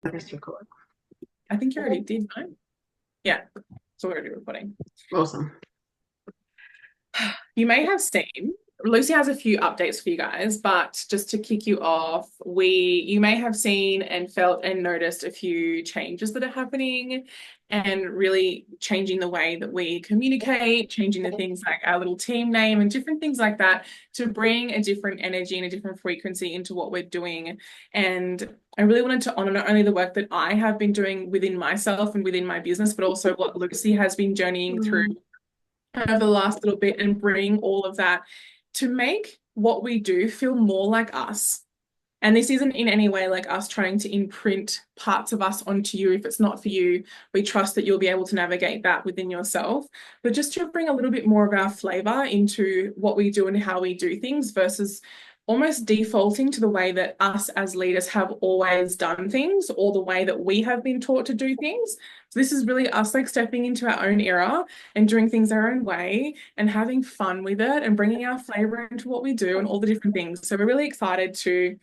Press record. I think you already did, no? Yeah, so we're already recording. Awesome. You may have seen, Lucy has a few updates for you guys, but just to kick you off, you may have seen and felt and noticed a few changes that are happening and really changing the way that we communicate, changing the things like our little team name and different things like that to bring a different energy and a different frequency into what we're doing. And I really wanted to honor not only the work that I have been doing within myself and within my business, but also what Lucy has been journeying through Mm. over the last little bit and bring all of that to make what we do feel more like us. And this isn't in any way like us trying to imprint parts of us onto you. If it's not for you, we trust that you'll be able to navigate that within yourself. But just to bring a little bit more of our flavor into what we do and how we do things versus almost defaulting to the way that us as leaders have always done things or the way that we have been taught to do things. So this is really us like stepping into our own era and doing things our own way and having fun with it and bringing our flavor into what we do and all the different things. So we're really excited to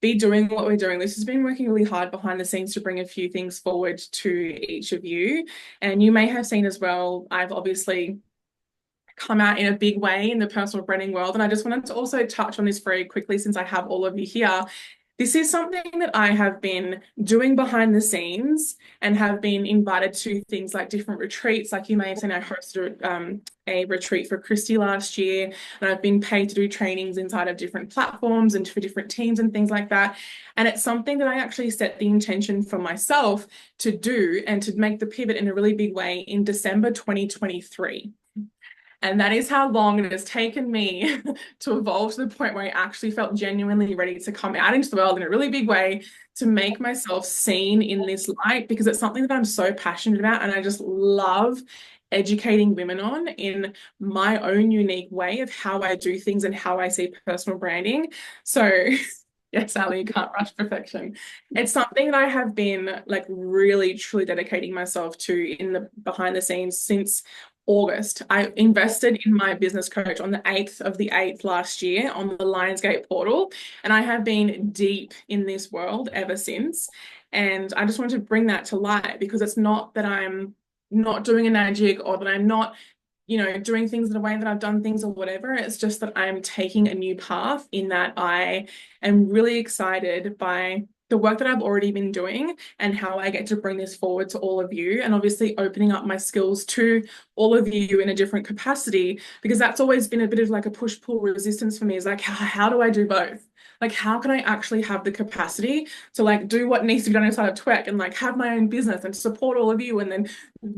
be doing what we're doing. This has been working really hard behind the scenes to bring a few things forward to each of you. And you may have seen as well, I've obviously come out in a big way in the personal branding world. And I just wanted to also touch on this very quickly since I have all of you here. This is something that I have been doing behind the scenes and have been invited to things like different retreats. Like you may have seen, I hosted a retreat for Christy last year, and I've been paid to do trainings inside of different platforms and for different teams and things like that. And it's something that I actually set the intention for myself to do and to make the pivot in a really big way in December 2023. And that is how long it has taken me to evolve to the point where I actually felt genuinely ready to come out into the world in a really big way to make myself seen in this light because it's something that I'm so passionate about and I just love educating women on in my own unique way of how I do things and how I see personal branding. So yes, Ali, you can't rush perfection. It's something that I have been like really truly dedicating myself to in the behind the scenes since August. I invested in my business coach on the 8th of the 8th last year on the Lionsgate portal, and I have been deep in this world ever since. And I just wanted to bring that to light because it's not that I'm not doing a magic or that I'm not doing things in a way that I've done things or whatever. It's just that I'm taking a new path in that I am really excited by the work that I've already been doing and how I get to bring this forward to all of you and obviously opening up my skills to all of you in a different capacity because that's always been a bit of like a push-pull resistance for me is like how do I do both? Like how can I actually have the capacity to like do what needs to be done inside of Twerk and like have my own business and support all of you and then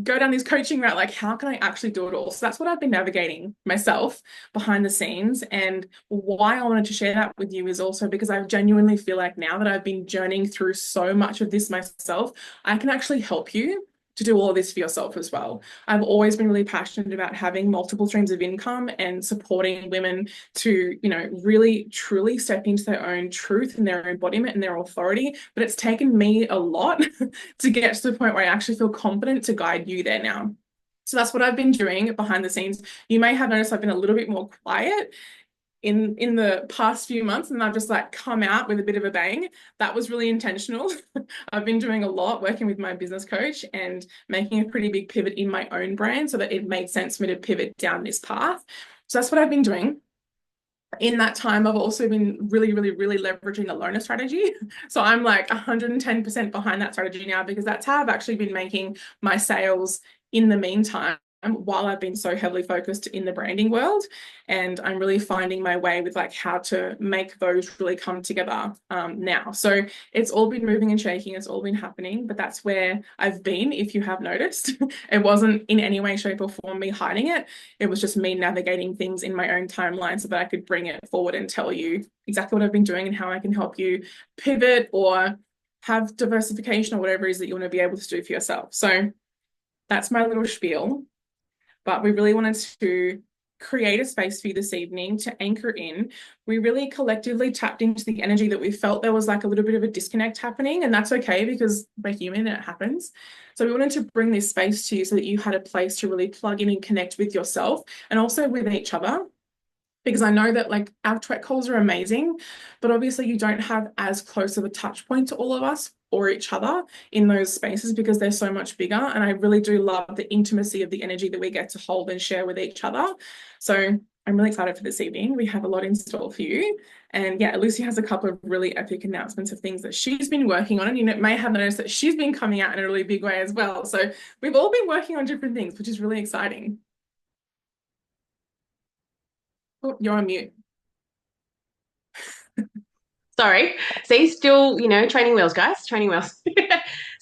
go down this coaching route? Like how can I actually do it all? So that's what I've been navigating myself behind the scenes. And why I wanted to share that with you is also because I genuinely feel like now that I've been journeying through so much of this myself, I can actually help you to do all of this for yourself as well. I've always been really passionate about having multiple streams of income and supporting women to, really truly step into their own truth and their embodiment and their authority. But it's taken me a lot to get to the point where I actually feel confident to guide you there now. So that's what I've been doing behind the scenes. You may have noticed I've been a little bit more quiet in the past few months and I've just like come out with a bit of a bang. That was really intentional. I've been doing a lot working with my business coach and making a pretty big pivot in my own brand so that it made sense for me to pivot down this path. So that's what I've been doing. In that time, I've also been really, really, really leveraging the loaner strategy. So I'm like 110% behind that strategy now because that's how I've actually been making my sales in the meantime while I've been so heavily focused in the branding world. And I'm really finding my way with like how to make those really come together now. So it's all been moving and shaking, it's all been happening, but that's where I've been, if you have noticed. It wasn't in any way, shape, or form me hiding it. It was just me navigating things in my own timeline so that I could bring it forward and tell you exactly what I've been doing and how I can help you pivot or have diversification or whatever it is that you want to be able to do for yourself. So that's my little spiel. But we really wanted to create a space for you this evening to anchor in. We really collectively tapped into the energy that we felt there was like a little bit of a disconnect happening, and that's okay because we're human and it happens. So we wanted to bring this space to you so that you had a place to really plug in and connect with yourself and also with each other. Because I know that like our Twit calls are amazing, but obviously you don't have as close of a touch point to all of us for each other in those spaces because they're so much bigger. And I really do love the intimacy of the energy that we get to hold and share with each other. So I'm really excited for this evening. We have a lot in store for you. And yeah, Lucy has a couple of really epic announcements of things that she's been working on. And you may have noticed that she's been coming out in a really big way as well. So we've all been working on different things, which is really exciting. Oh, you're on mute. Sorry. See, still, training wheels, guys, training wheels.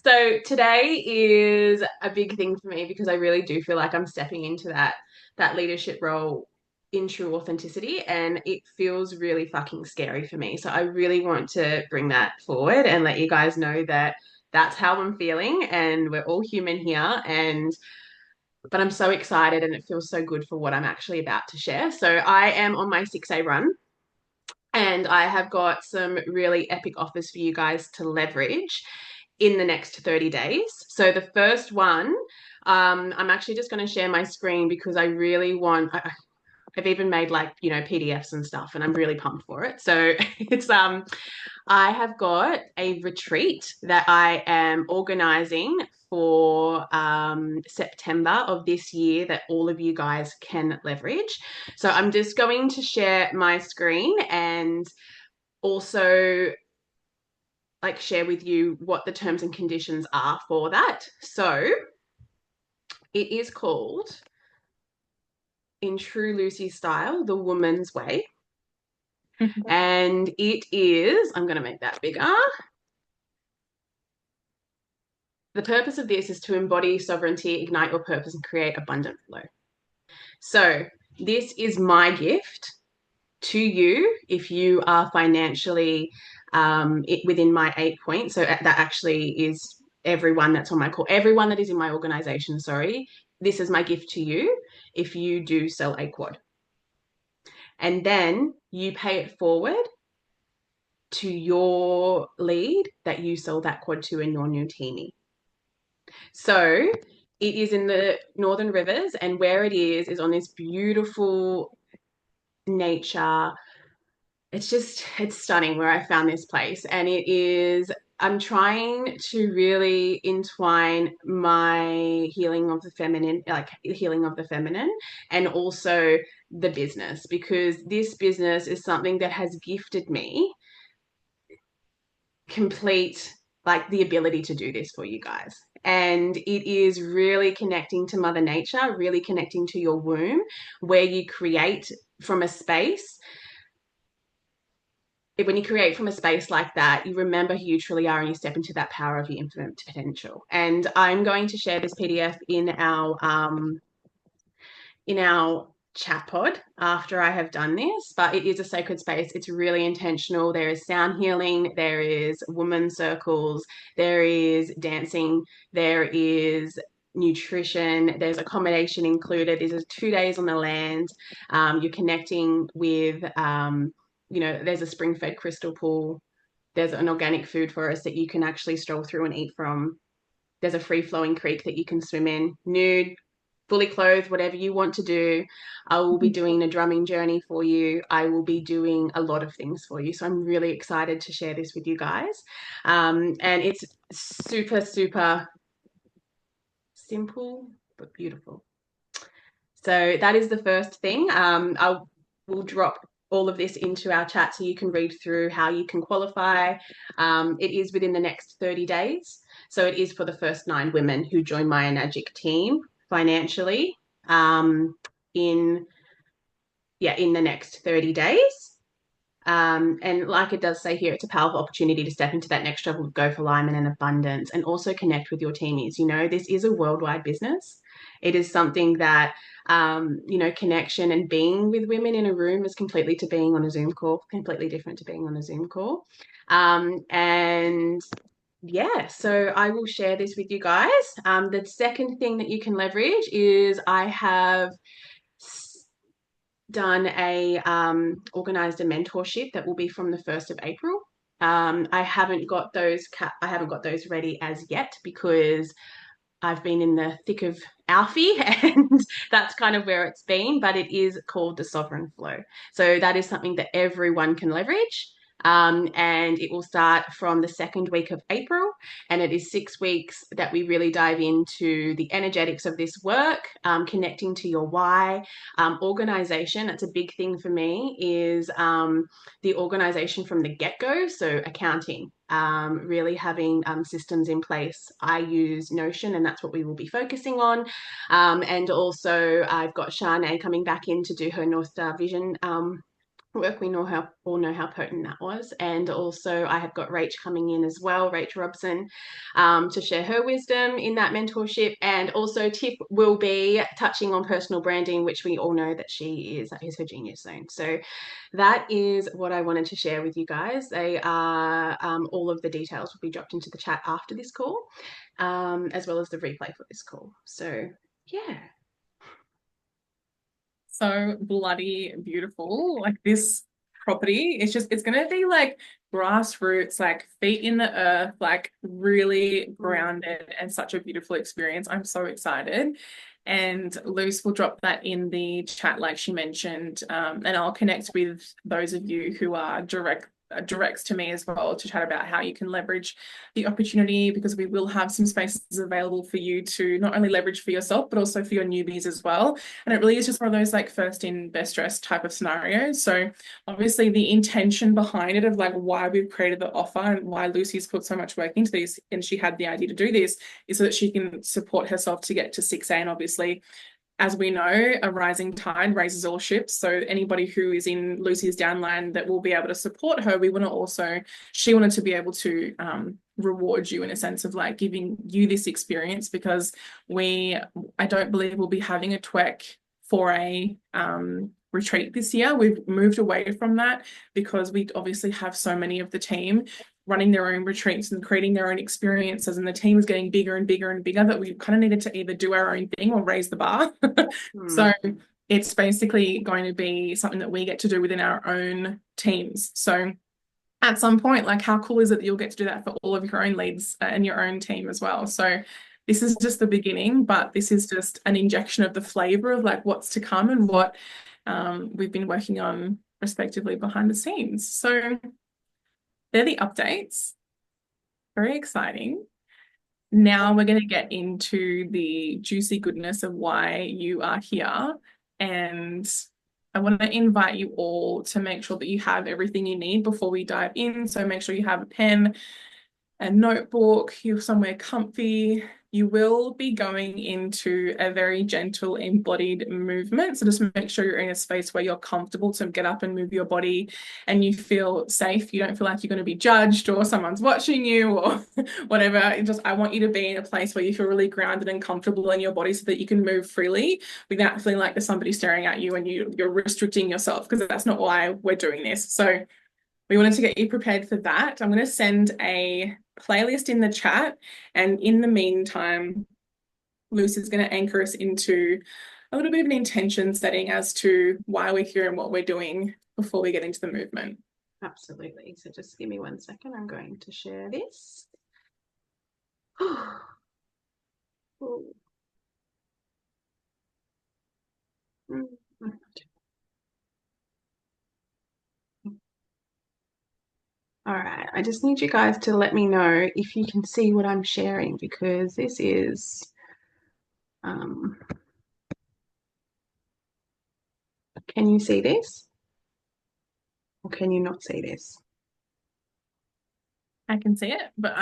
So today is a big thing for me because I really do feel like I'm stepping into that leadership role in true authenticity, and it feels really fucking scary for me. So I really want to bring that forward and let you guys know that that's how I'm feeling, and we're all human here, and but I'm so excited and it feels so good for what I'm actually about to share. So I am on my 6A run. And I have got some really epic offers for you guys to leverage in the next 30 days. So the first one, I'm actually just going to share my screen because I really want, I've even made like, PDFs and stuff, and I'm really pumped for it. So it's, I have got a retreat that I am organizing for September of this year that all of you guys can leverage. So I'm just going to share my screen and also like share with you what the terms and conditions are for that. So it is called, in true Lucy style, the Woman's Way. And it is, I'm going to make that bigger. The purpose of this is to embody sovereignty, ignite your purpose, and create abundant flow. So this is my gift to you if you are financially within my 8 points. So that actually is everyone that's on my call, everyone that is in my organization, sorry. This is my gift to you if you do sell a quad. And then you pay it forward to your lead that you sell that quad to in your new teamie. So it is in the Northern Rivers, and where it is on this beautiful nature. It's stunning where I found this place. And I'm trying to really entwine my healing of the feminine, like healing of the feminine, and also the business, because this business is something that has gifted me complete, like the ability to do this for you guys. And it is really connecting to Mother Nature, really connecting to your womb, where you create from a space. When you create from a space like that, you remember who you truly are and you step into that power of your infinite potential. And I'm going to share this PDF in our chat pod after I have done this, but it is a sacred space. It's really intentional. There is sound healing, there is woman circles, there is dancing, there is nutrition, there's accommodation included. There's 2 days on the land. You're connecting with, there's a spring-fed crystal pool. There's an organic food forest that you can actually stroll through and eat from. There's a free-flowing creek that you can swim in, nude, fully clothed, whatever you want to do. I will be doing a drumming journey for you. I will be doing a lot of things for you. So I'm really excited to share this with you guys. And it's super, super simple, but beautiful. So that is the first thing. I will drop all of this into our chat so you can read through how you can qualify. It is within the next 30 days. So it is for the first 9 women who join my Enagic team financially in the next 30 days. And like it does say here, it's a powerful opportunity to step into that next level of go for alignment and abundance, and also connect with your teamies. This is a worldwide business. It is something that, connection and being with women in a room is completely to being on a Zoom call, completely different to being on a Zoom call. And yeah, so I will share this with you guys. The second thing that you can leverage is I have done organized a mentorship that will be from the 1st of April. I haven't got those ready as yet because I've been in the thick of Alfie and that's kind of where it's been, but it is called the Sovereign Flow. So that is something that everyone can leverage. And it will start from the second week of April. And it is 6 weeks that we really dive into the energetics of this work, connecting to your why, organization. That's a big thing for me, is the organization from the get-go. So accounting, really having systems in place. I use Notion, and that's what we will be focusing on. And also, I've got Shanae coming back in to do her North Star Vision work. We all know how potent that was. And also, I have got Rach coming in as well, Rach Robson, to share her wisdom in that mentorship. And also, Tiff will be touching on personal branding, which we all know that that is her genius zone. So that is what I wanted to share with you guys. They are all of the details will be dropped into the chat after this call, as well as the replay for this call. So yeah. So bloody beautiful. Like this property, it's gonna be like grassroots, like feet in the earth, like really grounded and such a beautiful experience. I'm so excited. And Luce will drop that in the chat, like she mentioned. And I'll connect with those of you who are directs to me as well to chat about how you can leverage the opportunity, because we will have some spaces available for you to not only leverage for yourself but also for your newbies as well. And it really is just one of those like first in best dressed type of scenarios. So obviously the intention behind it of like why we've created the offer and why Lucy's put so much work into this and she had the idea to do this is so that she can support herself to get to 6A. And obviously, as we know, a rising tide raises all ships. So anybody who is in Lucy's downline that will be able to support her, she wanted to be able to reward you in a sense of like giving you this experience, because I don't believe we'll be having a TWEC for a retreat this year. We've moved away from that because we obviously have so many of the team running their own retreats and creating their own experiences, and the team is getting bigger and bigger and bigger, that we kind of needed to either do our own thing or raise the bar. So it's basically going to be something that we get to do within our own teams. So at some point, like how cool is it that you'll get to do that for all of your own leads and your own team as well? So this is just the beginning, but this is just an injection of the flavor of like what's to come and what we've been working on respectively behind the scenes. So they're the updates. Very exciting. Now we're going to get into the juicy goodness of why you are here. And I want to invite you all to make sure that you have everything you need before we dive in. So make sure you have a pen, a notebook, you're somewhere comfy. You will be going into a very gentle embodied movement. So just make sure you're in a space where you're comfortable to get up and move your body and you feel safe. You don't feel like you're going to be judged or someone's watching you or whatever. I want you to be in a place where you feel really grounded and comfortable in your body so that you can move freely without feeling like there's somebody staring at you and you're restricting yourself, because that's not why we're doing this. So we wanted to get you prepared for that. I'm going to send a playlist in the chat. And in the meantime, Lucy's going to anchor us into a little bit of an intention setting as to why we're here and what we're doing before we get into the movement. Absolutely. So just give me 1 second. I'm going to share this. All right, I just need you guys to let me know if you can see what I'm sharing, because this is can you see this? Or can you not see this? I can see it, but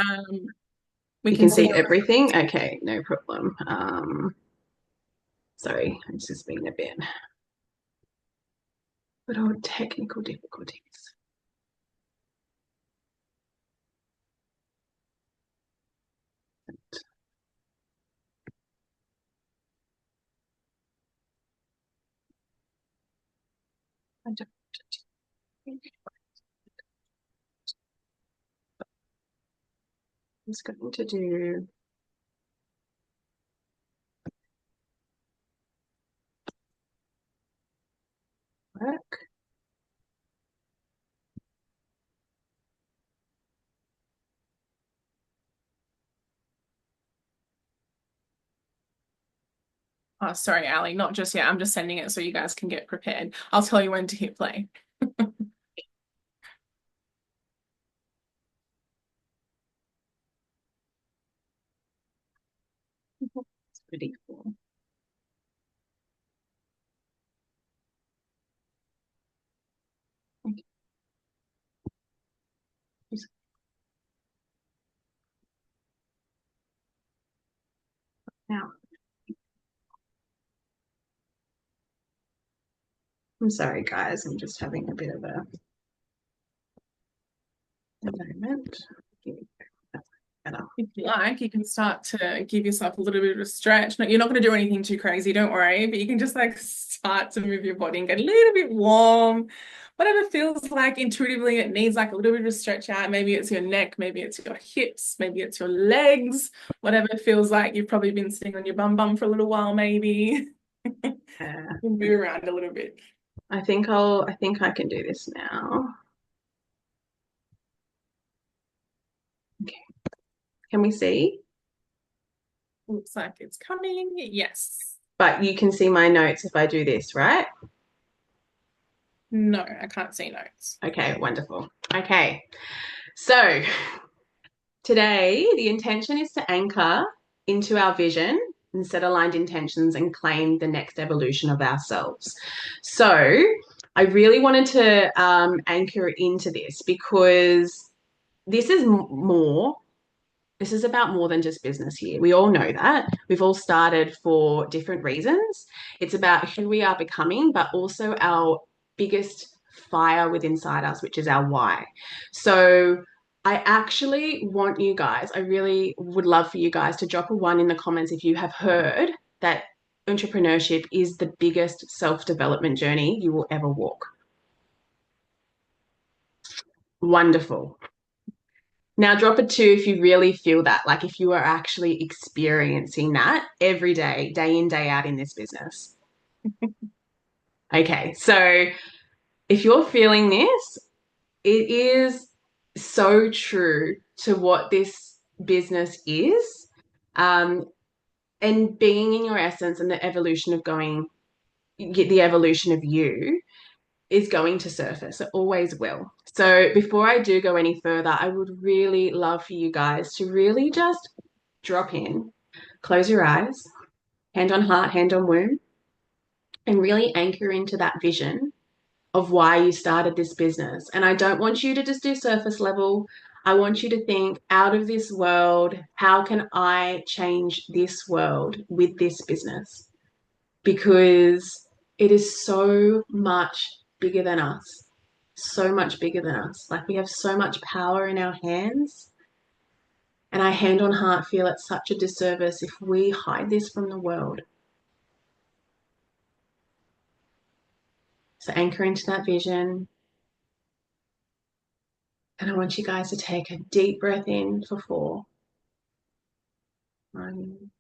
we You can can see see everything? Okay, no problem. Sorry, it's just been a bit little technical difficulties. I don't think I'm just going to do work. Oh, sorry, Ali, not just yet. I'm just sending it so you guys can get prepared. I'll tell you when to hit play. It's pretty cool. Okay. Now, I'm sorry, guys. I'm just having a bit of a moment. That's better. If you like, you can start to give yourself a little bit of a stretch. No, you're not going to do anything too crazy, don't worry, but you can just like start to move your body and get a little bit warm. Whatever feels like intuitively it needs like a little bit of a stretch out. Maybe it's your neck, maybe it's your hips, maybe it's your legs, whatever it feels like. You've probably been sitting on your bum for a little while, maybe. Yeah. Move around a little bit. I think I can do this now. Okay. Can we see? Looks like it's coming. Yes. But you can see my notes if I do this, right? No, I can't see notes. Okay, wonderful. Okay. So today the intention is to anchor into our vision and set aligned intentions and claim the next evolution of ourselves. So I really wanted to anchor into this because this is more this is about more than just business here. We all know that. We've all started for different reasons. It's about who we are becoming, but also our biggest fire within inside us, which is our why. So I actually want you guys, I really would love for you guys to drop a one in the comments if you have heard that entrepreneurship is the biggest self-development journey you will ever walk. Wonderful. Now, drop a two if you really feel that, like if you are actually experiencing that every day in, day out in this business. Okay, so if you're feeling this, it is so true to what this business is. Um, and being in your essence and the evolution of going, the evolution of you is going to surface. It always will. So before I do go any further, I would really love for you guys to really just drop in, close your eyes, hand on heart, hand on womb, and really anchor into that vision of why you started this business. And I don't want you to just do surface level. I want you to think out of this world, how can I change this world with this business? Because it is so much bigger than us, so much bigger than us. Like we have so much power in our hands. And I hand on heart feel it's such a disservice if we hide this from the world. So anchor into that vision. And I want you guys to take a deep breath in for 4. 1.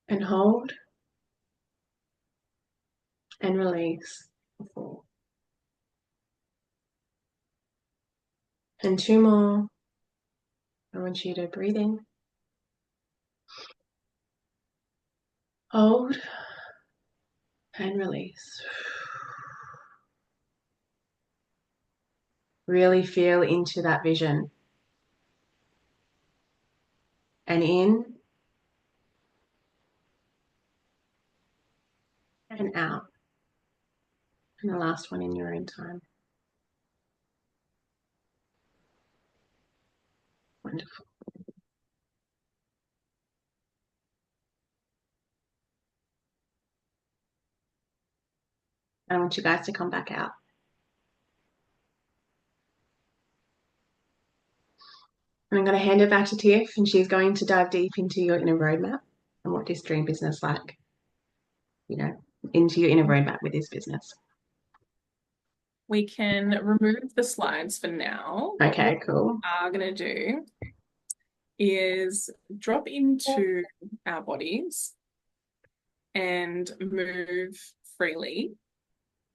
And hold and release for 4. And 2 more. I want you to breathe in, hold and release. Really feel into that vision. And in and out. And the last one in your own time. Wonderful. I want you guys to come back out. And I'm going to hand it back to Tiff, and she's going to dive deep into your inner roadmap and what this dream business like, you know, into your inner roadmap with this business. We can remove the slides for now. What we Okay, cool. are going to do is drop into our bodies and move freely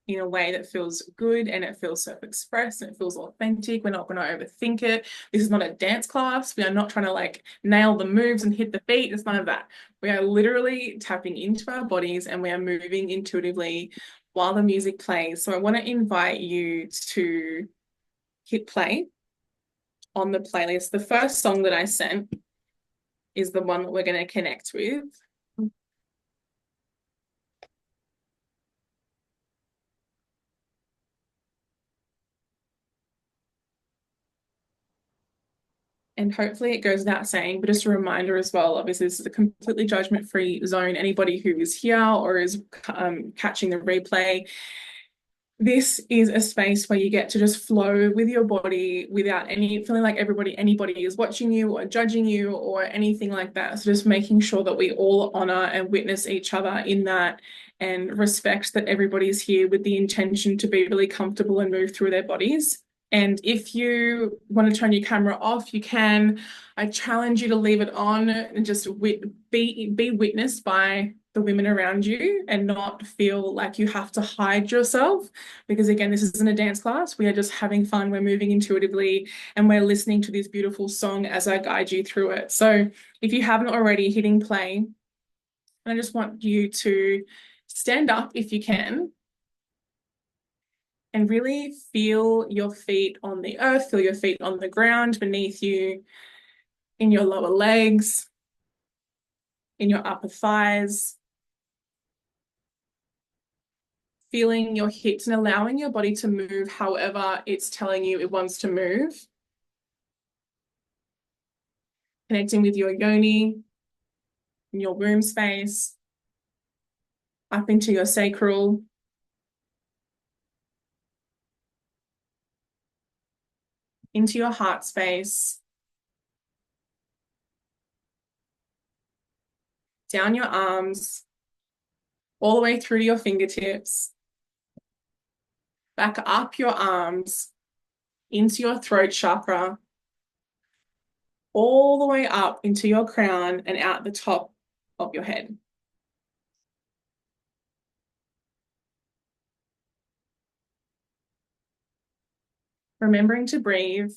in a way that feels good and it feels self-expressed and it feels authentic. We're not going to overthink it. This is not a dance class. We are not trying to like nail the moves and hit the beat. It's none of that. We are literally tapping into our bodies and we are moving intuitively while the music plays. So I want to invite you to hit play on the playlist. The first song that I sent is the one that we're going to connect with. And hopefully it goes without saying, but just a reminder as well, obviously this is a completely judgment-free zone. Anybody who is here or is catching the replay, this is a space where you get to just flow with your body without any feeling like anybody is watching you or judging you or anything like that. So just making sure that we all honor and witness each other in that and respect that everybody is here with the intention to be really comfortable and move through their bodies. And if you want to turn your camera off, you can. I challenge you to leave it on and just be witnessed by the women around you and not feel like you have to hide yourself. Because again, this isn't a dance class. We are just having fun. We're moving intuitively and we're listening to this beautiful song as I guide you through it. So if you haven't already, hitting play, I just want you to stand up if you can and really feel your feet on the earth, feel your feet on the ground beneath you, in your lower legs, in your upper thighs, feeling your hips and allowing your body to move however it's telling you it wants to move. Connecting with your yoni, in your womb space, up into your sacral, into your heart space, down your arms, all the way through to your fingertips, back up your arms, into your throat chakra, all the way up into your crown and out the top of your head. Remembering to breathe.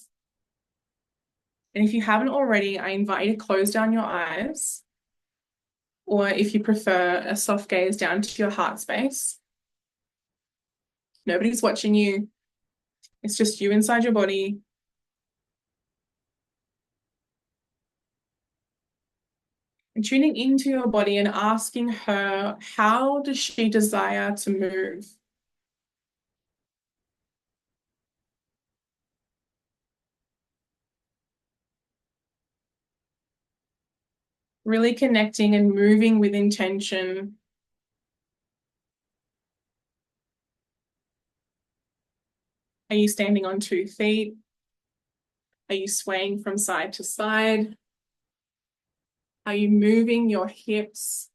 And if you haven't already, I invite you to close down your eyes, or if you prefer, a soft gaze down to your heart space. Nobody's watching you. It's just you inside your body. And tuning into your body and asking her, how does she desire to move? Really connecting and moving with intention. Are you standing on 2 feet? Are you swaying from side to side? Are you moving your hips?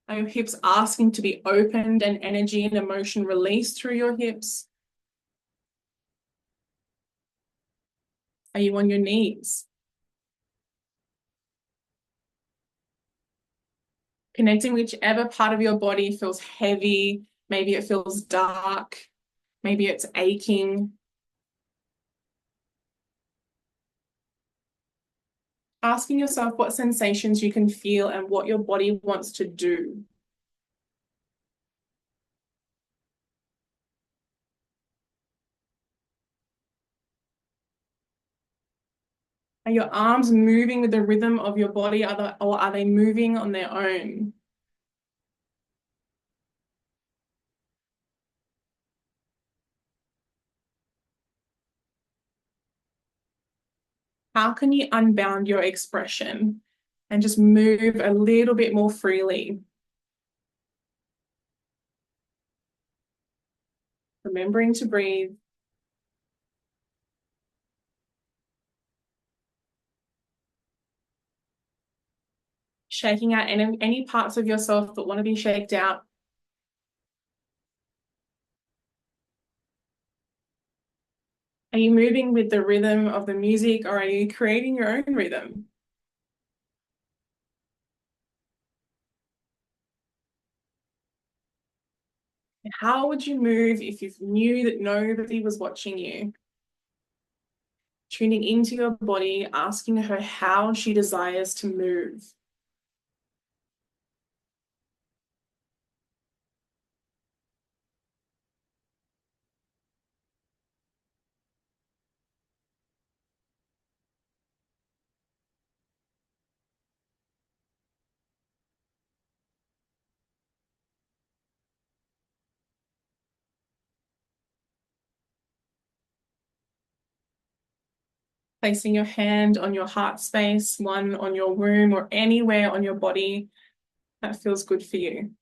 Are your hips asking to be opened and energy and emotion released through your hips? Are you on your knees? Connecting whichever part of your body feels heavy. Maybe it feels dark. Maybe it's aching. Asking yourself what sensations you can feel and what your body wants to do. Are your arms moving with the rhythm of your body, or are they moving on their own? How can you unbound your expression and just move a little bit more freely? Remembering to breathe. Shaking out any parts of yourself that want to be shaked out. Are you moving with the rhythm of the music, or are you creating your own rhythm? How would you move if you knew that nobody was watching you? Tuning into your body, asking her how she desires to move. placing your hand on your heart space, one on your womb, or anywhere on your body that feels good for you.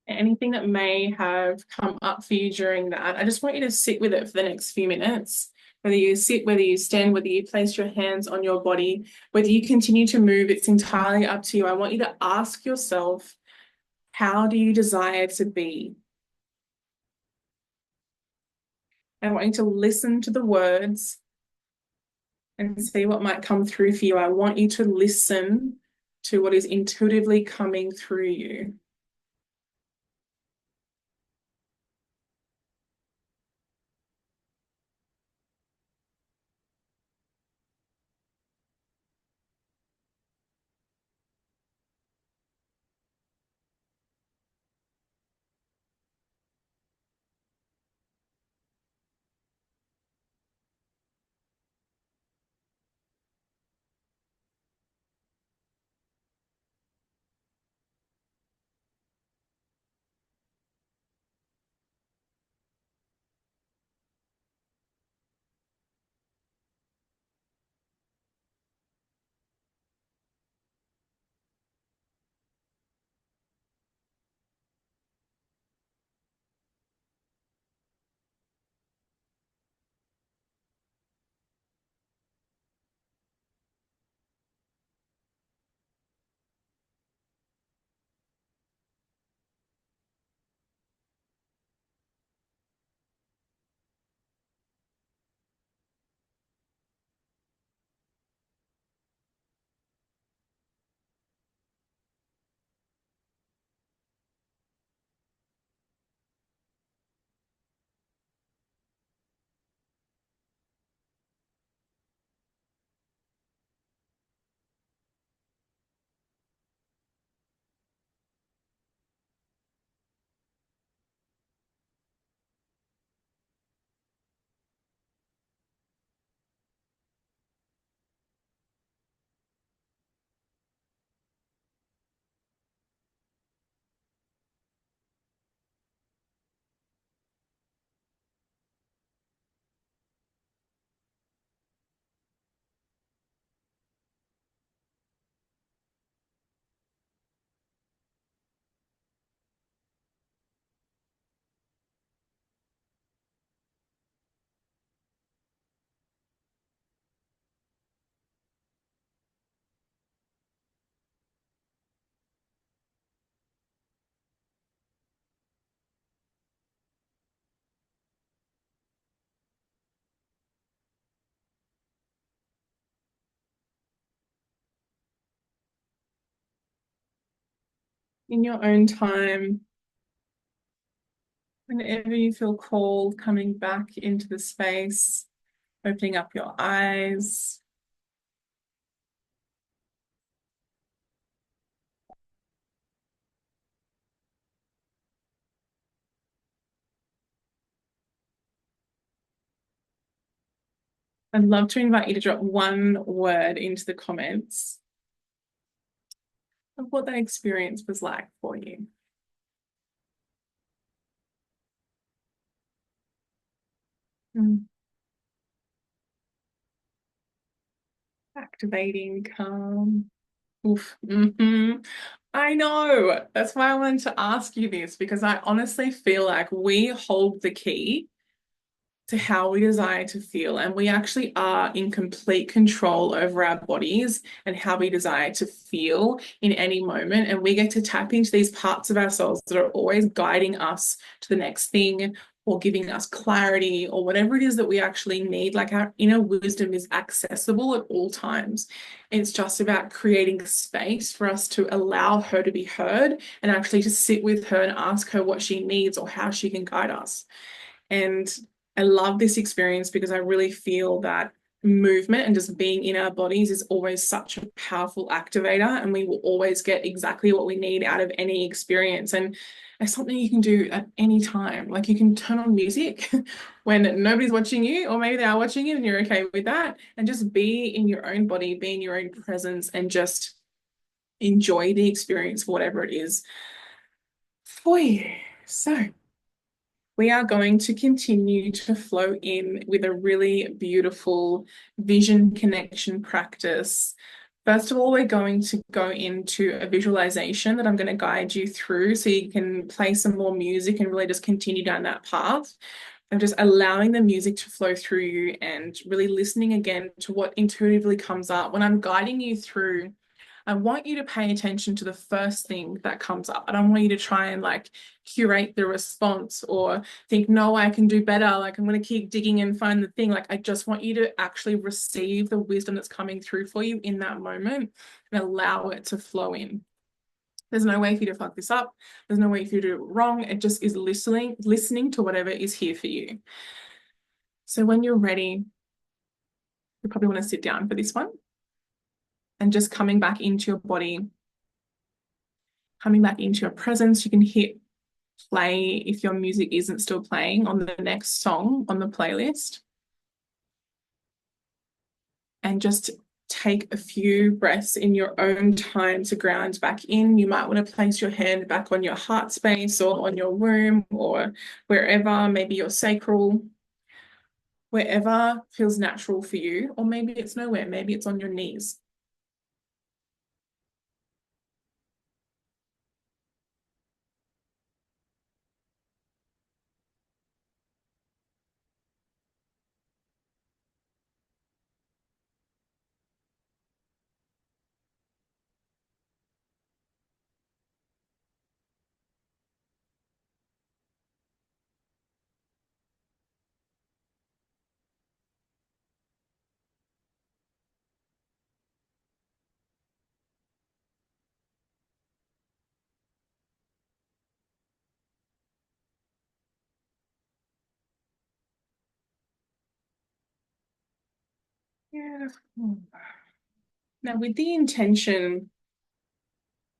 Anything that may have come up for you during that, I just want you to sit with it for the next few minutes. Whether you sit, whether you stand, whether you place your hands on your body, whether you continue to move, it's entirely up to you. I want you to ask yourself, how do you desire to be? I want you to listen to the words and see what might come through for you. I want you to listen to what is intuitively coming through you. In your own time, whenever you feel called, coming back into the space, opening up your eyes. I'd love to invite you to drop one word into the comments of what that experience was like for you. Mm. Activating, calm. Oof. I know. That's why I wanted to ask you this, because I honestly feel like we hold the key to how we desire to feel. And we actually are in complete control over our bodies and how we desire to feel in any moment. And we get to tap into these parts of ourselves that are always guiding us to the next thing or giving us clarity or whatever it is that we actually need. Like our inner wisdom is accessible at all times. It's just about creating space for us to allow her to be heard and actually to sit with her and ask her what she needs or how she can guide us. And I love this experience because I really feel that movement and just being in our bodies is always such a powerful activator, and we will always get exactly what we need out of any experience. And it's something you can do at any time. Like you can turn on music when nobody's watching you, or maybe they are watching you and you're okay with that, and just be in your own body, be in your own presence, and just enjoy the experience for whatever it is for you. So, we are going to continue to flow in with a really beautiful vision connection practice. First of all, we're going to go into a visualization that I'm going to guide you through so you can play some more music and really just continue down that path. I'm just allowing the music to flow through you and really listening again to what intuitively comes up. When I'm guiding you through, I want you to pay attention to the first thing that comes up. I don't want you to try and like curate the response or think, no, I can do better. Like I'm going to keep digging and find the thing. Like I just want you to actually receive the wisdom that's coming through for you in that moment and allow it to flow in. There's no way for you to fuck this up. There's no way for you to do it wrong. It just is listening to whatever is here for you. So when you're ready, you probably want to sit down for this one and just coming back into your body, coming back into your presence. You can hit play if your music isn't still playing on the next song on the playlist. And just take a few breaths in your own time to ground back in. You might want to place your hand back on your heart space or on your womb or wherever, maybe your sacral, wherever feels natural for you, or maybe it's nowhere, maybe it's on your knees. Beautiful. Now, with the intention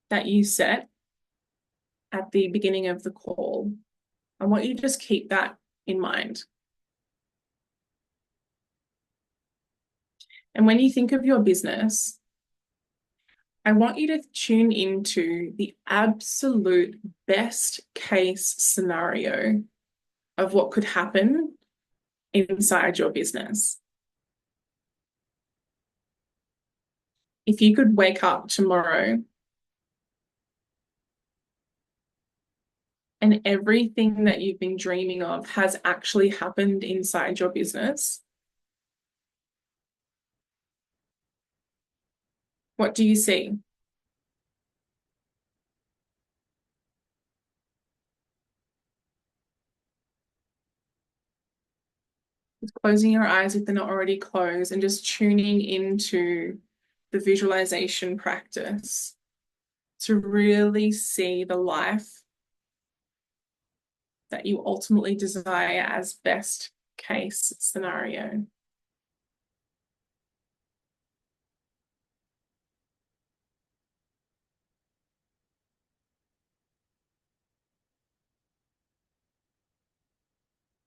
that you set at the beginning of the call, I want you to just keep that in mind. And when you think of your business, I want you to tune into the absolute best case scenario of what could happen inside your business. If you could wake up tomorrow and everything that you've been dreaming of has actually happened inside your business, what do you see? Just closing your eyes if they're not already closed and just tuning into the visualization practice to really see the life that you ultimately desire as best case scenario.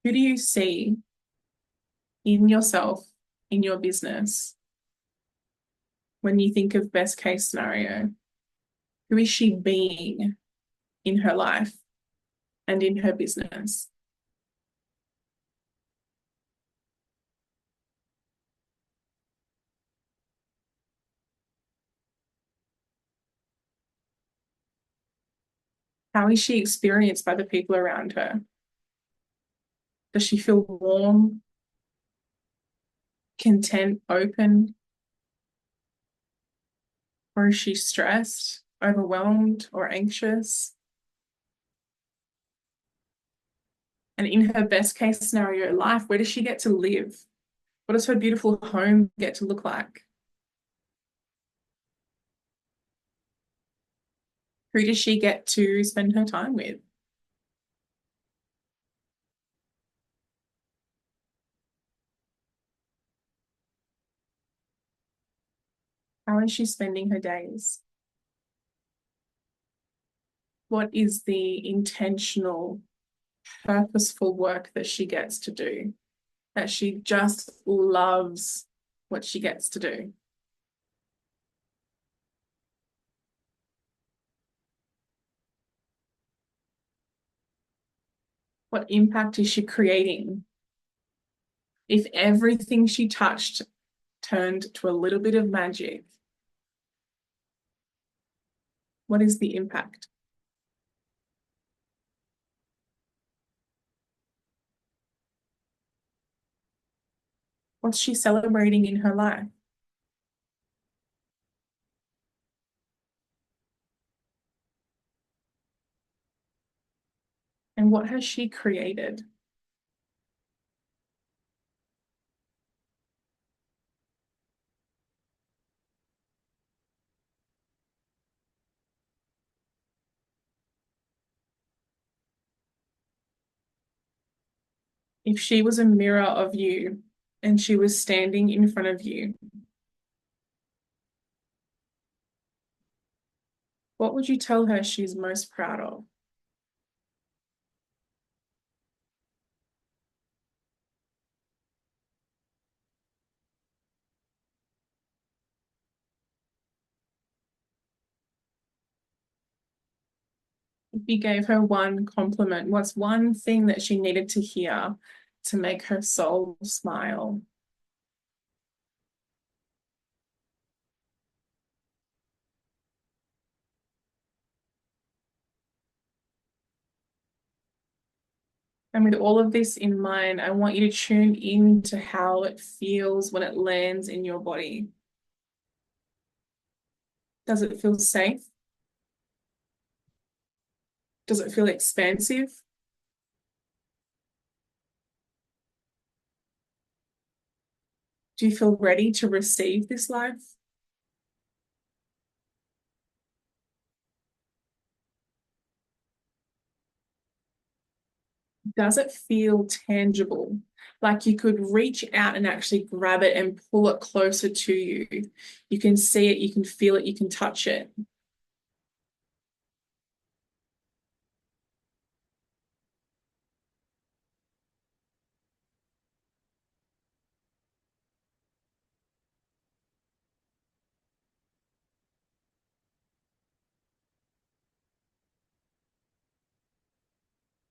Who do you see in yourself, in your business, when you think of best case scenario? Who is she being in her life and in her business? How is she experienced by the people around her? Does she feel warm, content, open? Or is she stressed, overwhelmed, or anxious? And in her best case scenario life, where does she get to live? What does her beautiful home get to look like? Who does she get to spend her time with? How is she spending her days? What is the intentional, purposeful work that she gets to do? That she just loves what she gets to do? What impact is she creating? If everything she touched turned to a little bit of magic, what is the impact? What's she celebrating in her life? And what has she created? If she was a mirror of you and she was standing in front of you, what would you tell her she's most proud of? If you gave her one compliment, what's one thing that she needed to hear to make her soul smile? And with all of this in mind, I want you to tune into how it feels when it lands in your body. Does it feel safe? Does it feel expansive? Do you feel ready to receive this life? Does it feel tangible? Like you could reach out and actually grab it and pull it closer to you. You can see it, you can feel it, you can touch it.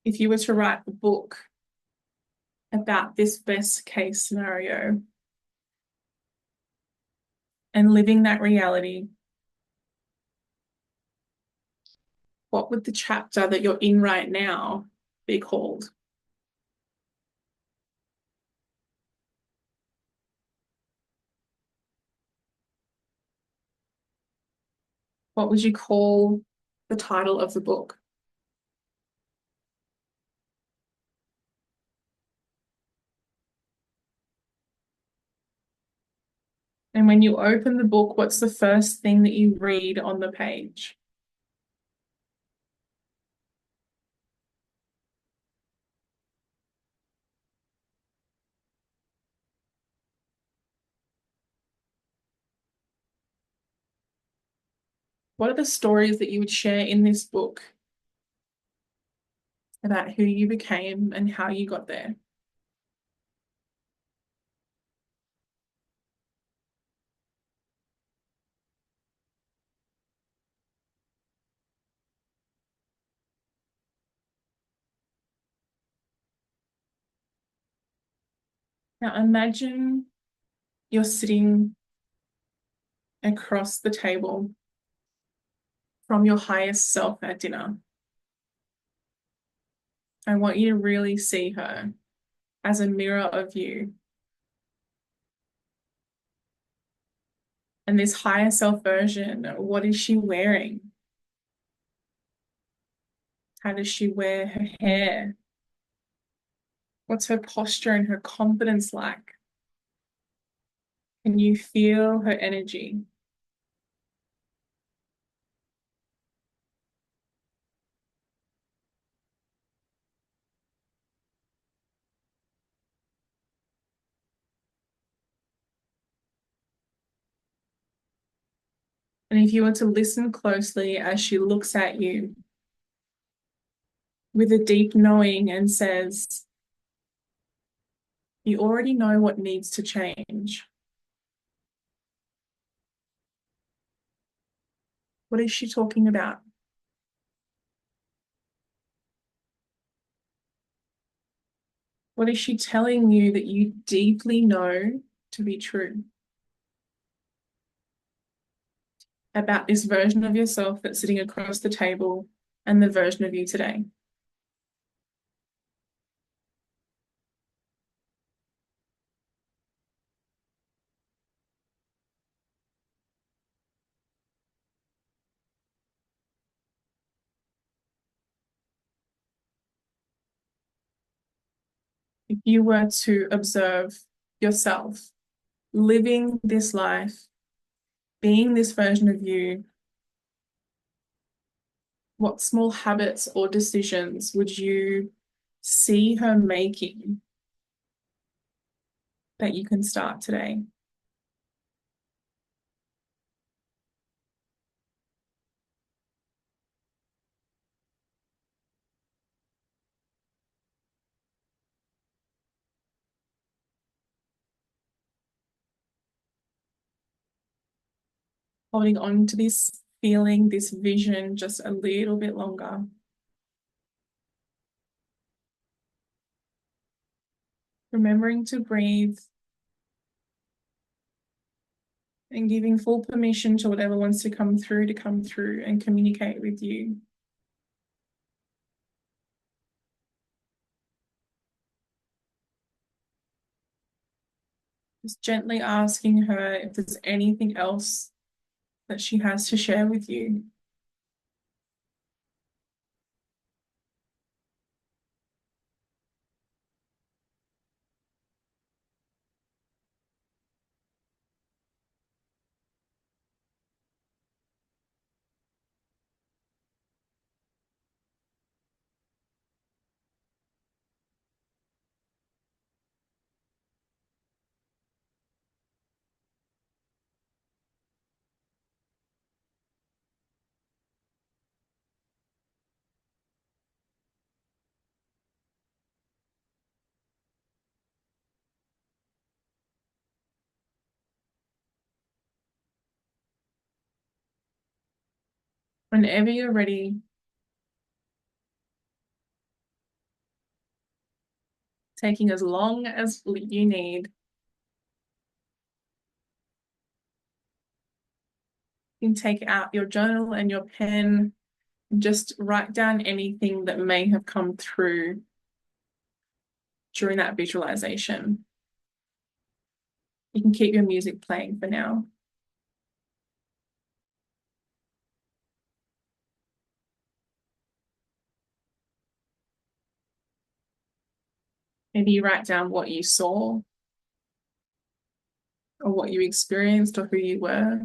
If you were to write a book about this best case scenario and living that reality, what would the chapter that you're in right now be called? What would you call the title of the book? And when you open the book, what's the first thing that you read on the page? What are the stories that you would share in this book about who you became and how you got there? Now imagine you're sitting across the table from your highest self at dinner. I want you to really see her as a mirror of you. And this higher self version, what is she wearing? How does she wear her hair? What's her posture and her confidence like? Can you feel her energy? And if you were to listen closely as she looks at you with a deep knowing and says, you already know what needs to change. What is she talking about? What is she telling you that you deeply know to be true about this version of yourself that's sitting across the table and the version of you today? If you were to observe yourself living this life, being this version of you, what small habits or decisions would you see her making that you can start today? Holding on to this feeling, this vision just a little bit longer. Remembering to breathe and giving full permission to whatever wants to come through and communicate with you. Just gently asking her if there's anything else that she has to share with you. Whenever you're ready, taking as long as you need, you can take out your journal and your pen and just write down anything that may have come through during that visualization. You can keep your music playing for now. Maybe you write down what you saw or what you experienced or who you were.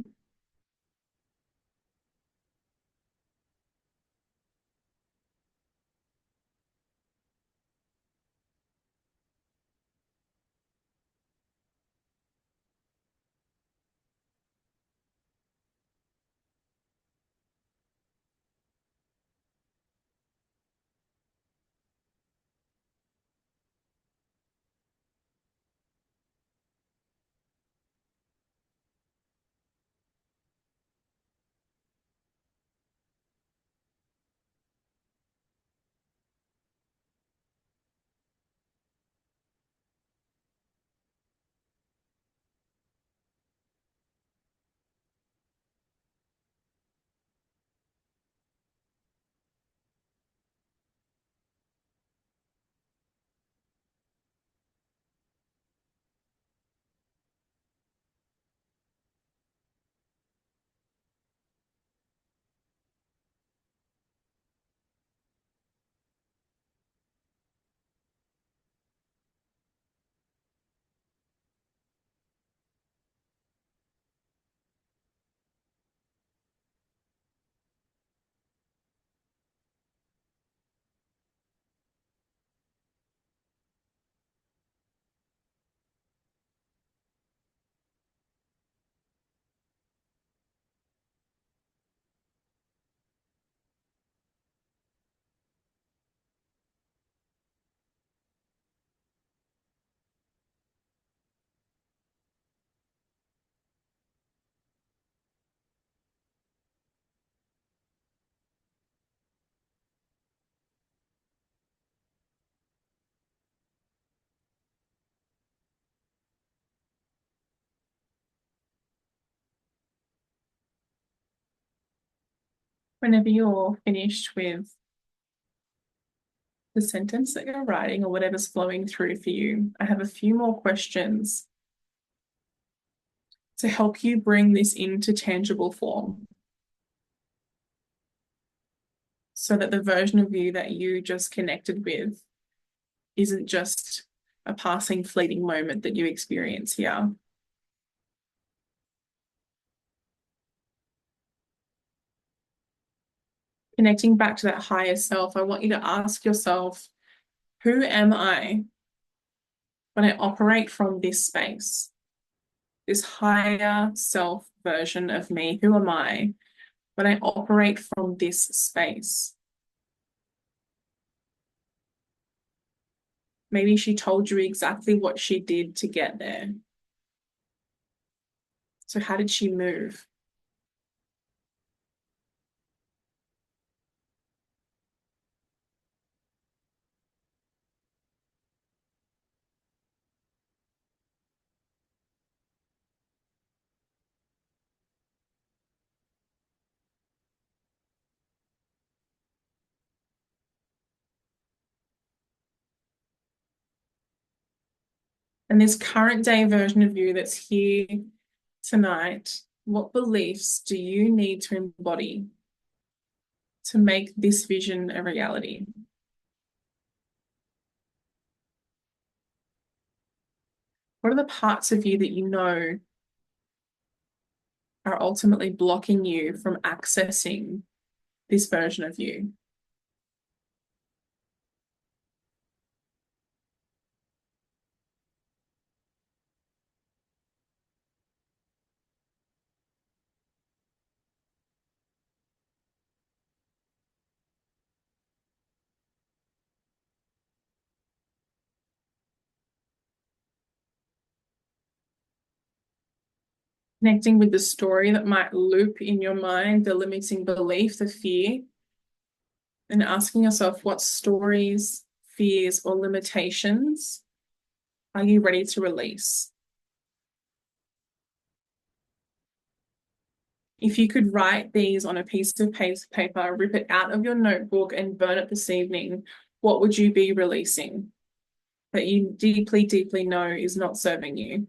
Whenever you're finished with the sentence that you're writing or whatever's flowing through for you, I have a few more questions to help you bring this into tangible form so that the version of you that you just connected with isn't just a passing fleeting moment that you experience here. Connecting back to that higher self, I want you to ask yourself, who am I when I operate from this space? This higher self version of me, who am I when I operate from this space? Maybe she told you exactly what she did to get there. So, how did she move? And this current day version of you that's here tonight, what beliefs do you need to embody to make this vision a reality? What are the parts of you that you know are ultimately blocking you from accessing this version of you? Connecting with the story that might loop in your mind, the limiting belief, the fear, and asking yourself what stories, fears, or limitations are you ready to release? If you could write these on a piece of paper, rip it out of your notebook, and burn it this evening, what would you be releasing that you deeply, deeply know is not serving you?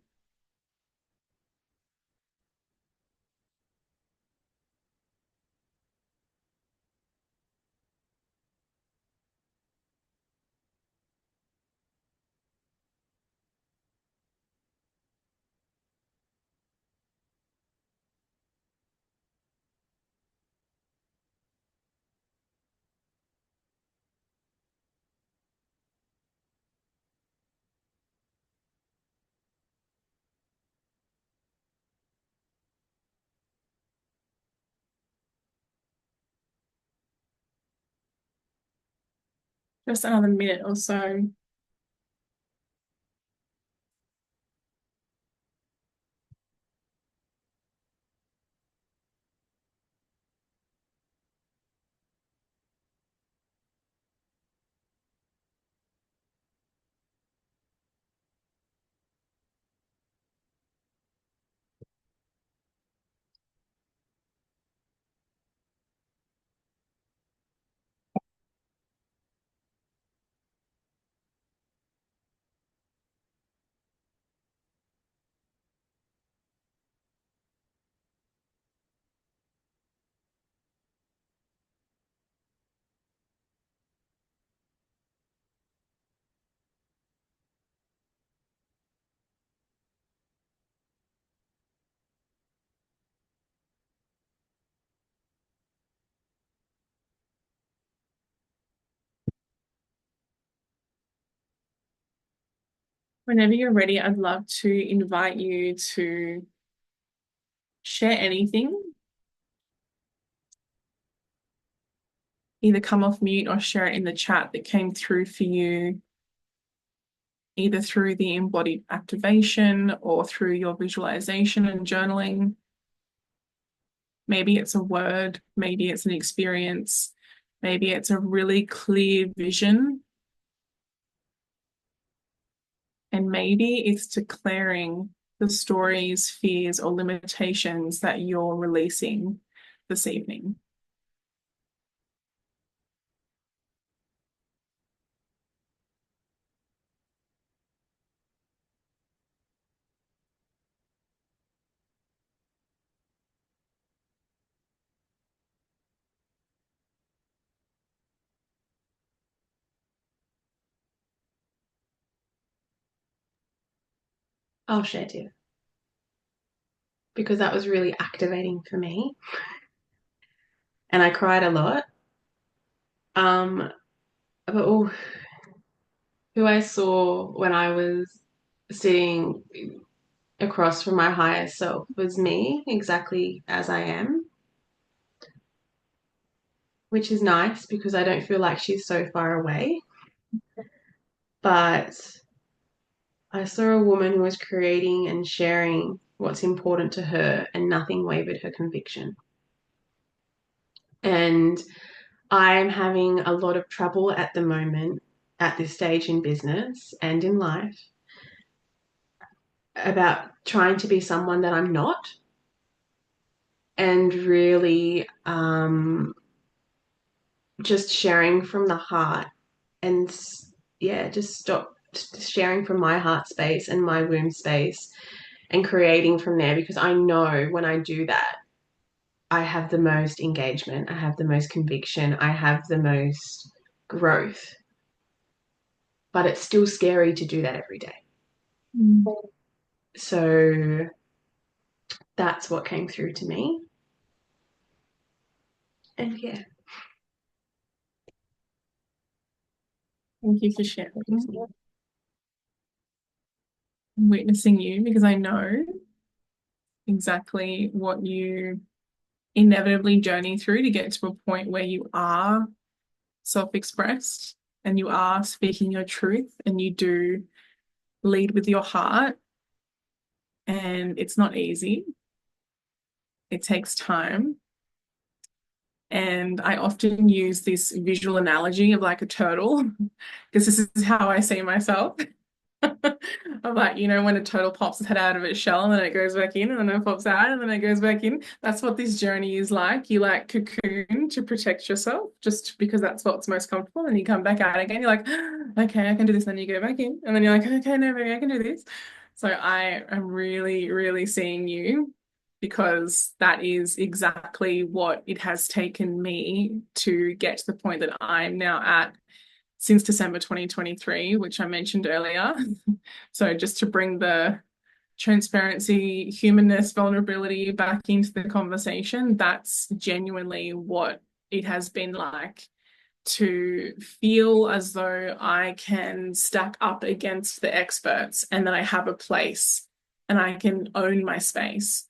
Just another minute or so. Whenever you're ready, I'd love to invite you to share anything, either come off mute or share it in the chat that came through for you, either through the embodied activation or through your visualization and journaling. Maybe it's a word, maybe it's an experience, maybe it's a really clear vision, and maybe it's declaring the stories, fears, or limitations that you're releasing this evening. I'll share too, because that was really activating for me. And I cried a lot. Um, but who I saw when I was sitting across from my higher self was me, exactly as I am, which is nice because I don't feel like she's so far away. But I saw a woman who was creating and sharing what's important to her, and nothing wavered her conviction. And I'm having a lot of trouble at the moment, at this stage in business and in life, about trying to be someone that I'm not, and really just sharing from the heart, and yeah, just stop sharing from my heart space and my womb space and creating from there, because I know when I do that, I have the most engagement, I have the most conviction, I have the most growth. But it's still scary to do that every day. Mm. So that's what came through to me. And yeah. Thank you for sharing. I'm witnessing you because I know exactly what you inevitably journey through to get to a point where you are self-expressed and you are speaking your truth and you do lead with your heart. And it's not easy. It takes time. And I often use this visual analogy of like a turtle because this is how I see myself. I'm like, when a turtle pops its head out of its shell and then it goes back in and then it pops out and then it goes back in. That's what this journey is like. You like cocoon to protect yourself just because that's what's most comfortable. And you come back out again. You're like, okay, I can do this. Then you go back in. And then you're like, okay, no, maybe I can do this. So I am really, really seeing you because that is exactly what it has taken me to get to the point that I'm now at since December 2023, which I mentioned earlier. So just to bring the transparency, humanness, vulnerability back into the conversation, that's genuinely what it has been like to feel as though I can stack up against the experts and that I have a place and I can own my space.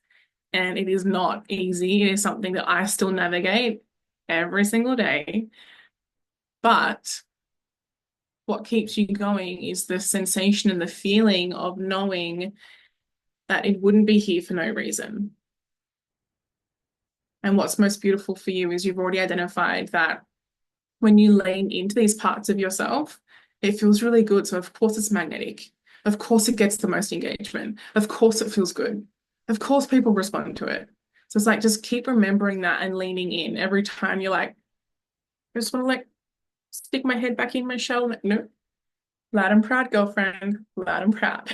And it is not easy. It is something that I still navigate every single day. But what keeps you going is the sensation and the feeling of knowing that it wouldn't be here for no reason. And what's most beautiful for you is you've already identified that when you lean into these parts of yourself, it feels really good. So, of course, it's magnetic. Of course, it gets the most engagement. Of course, it feels good. Of course, people respond to it. So, it's like just keep remembering that and leaning in every time you're like, I just want to like stick my head back in my shell. Like, no, loud and proud, girlfriend, loud and proud.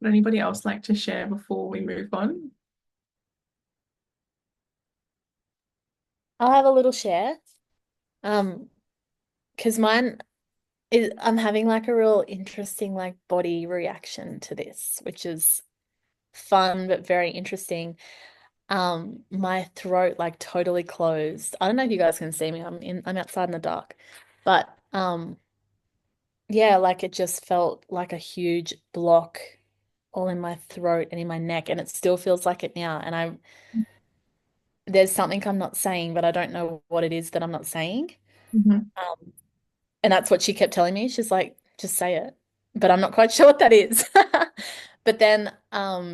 Would anybody else like to share before we move on? I'll have a little share. Um, because mine is I'm having like a real interesting like body reaction to this, which is fun but very interesting. My throat like totally closed. I don't know if you guys can see me. I'm outside in the dark. But yeah, like it just felt like a huge block all in my throat and in my neck, and it still feels like it now. And there's something I'm not saying, but I don't know what it is that I'm not saying. Mhm. Um, And that's what she kept telling me. She's like, just say it. But I'm not quite sure what that is. But then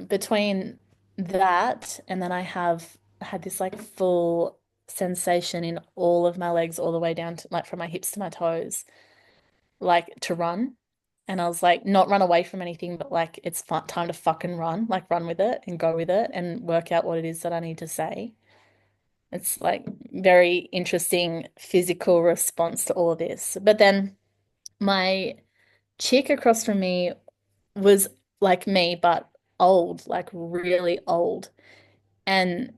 between that and then I have had this like full sensation in all of my legs all the way down to like from my hips to my toes, like to run. And I was like, not run away from anything, but like it's fun time to fucking run, like run with it and go with it and work out what it is that I need to say. It's like very interesting physical response to all of this. But then my chick across from me was like me, but old, like really old. And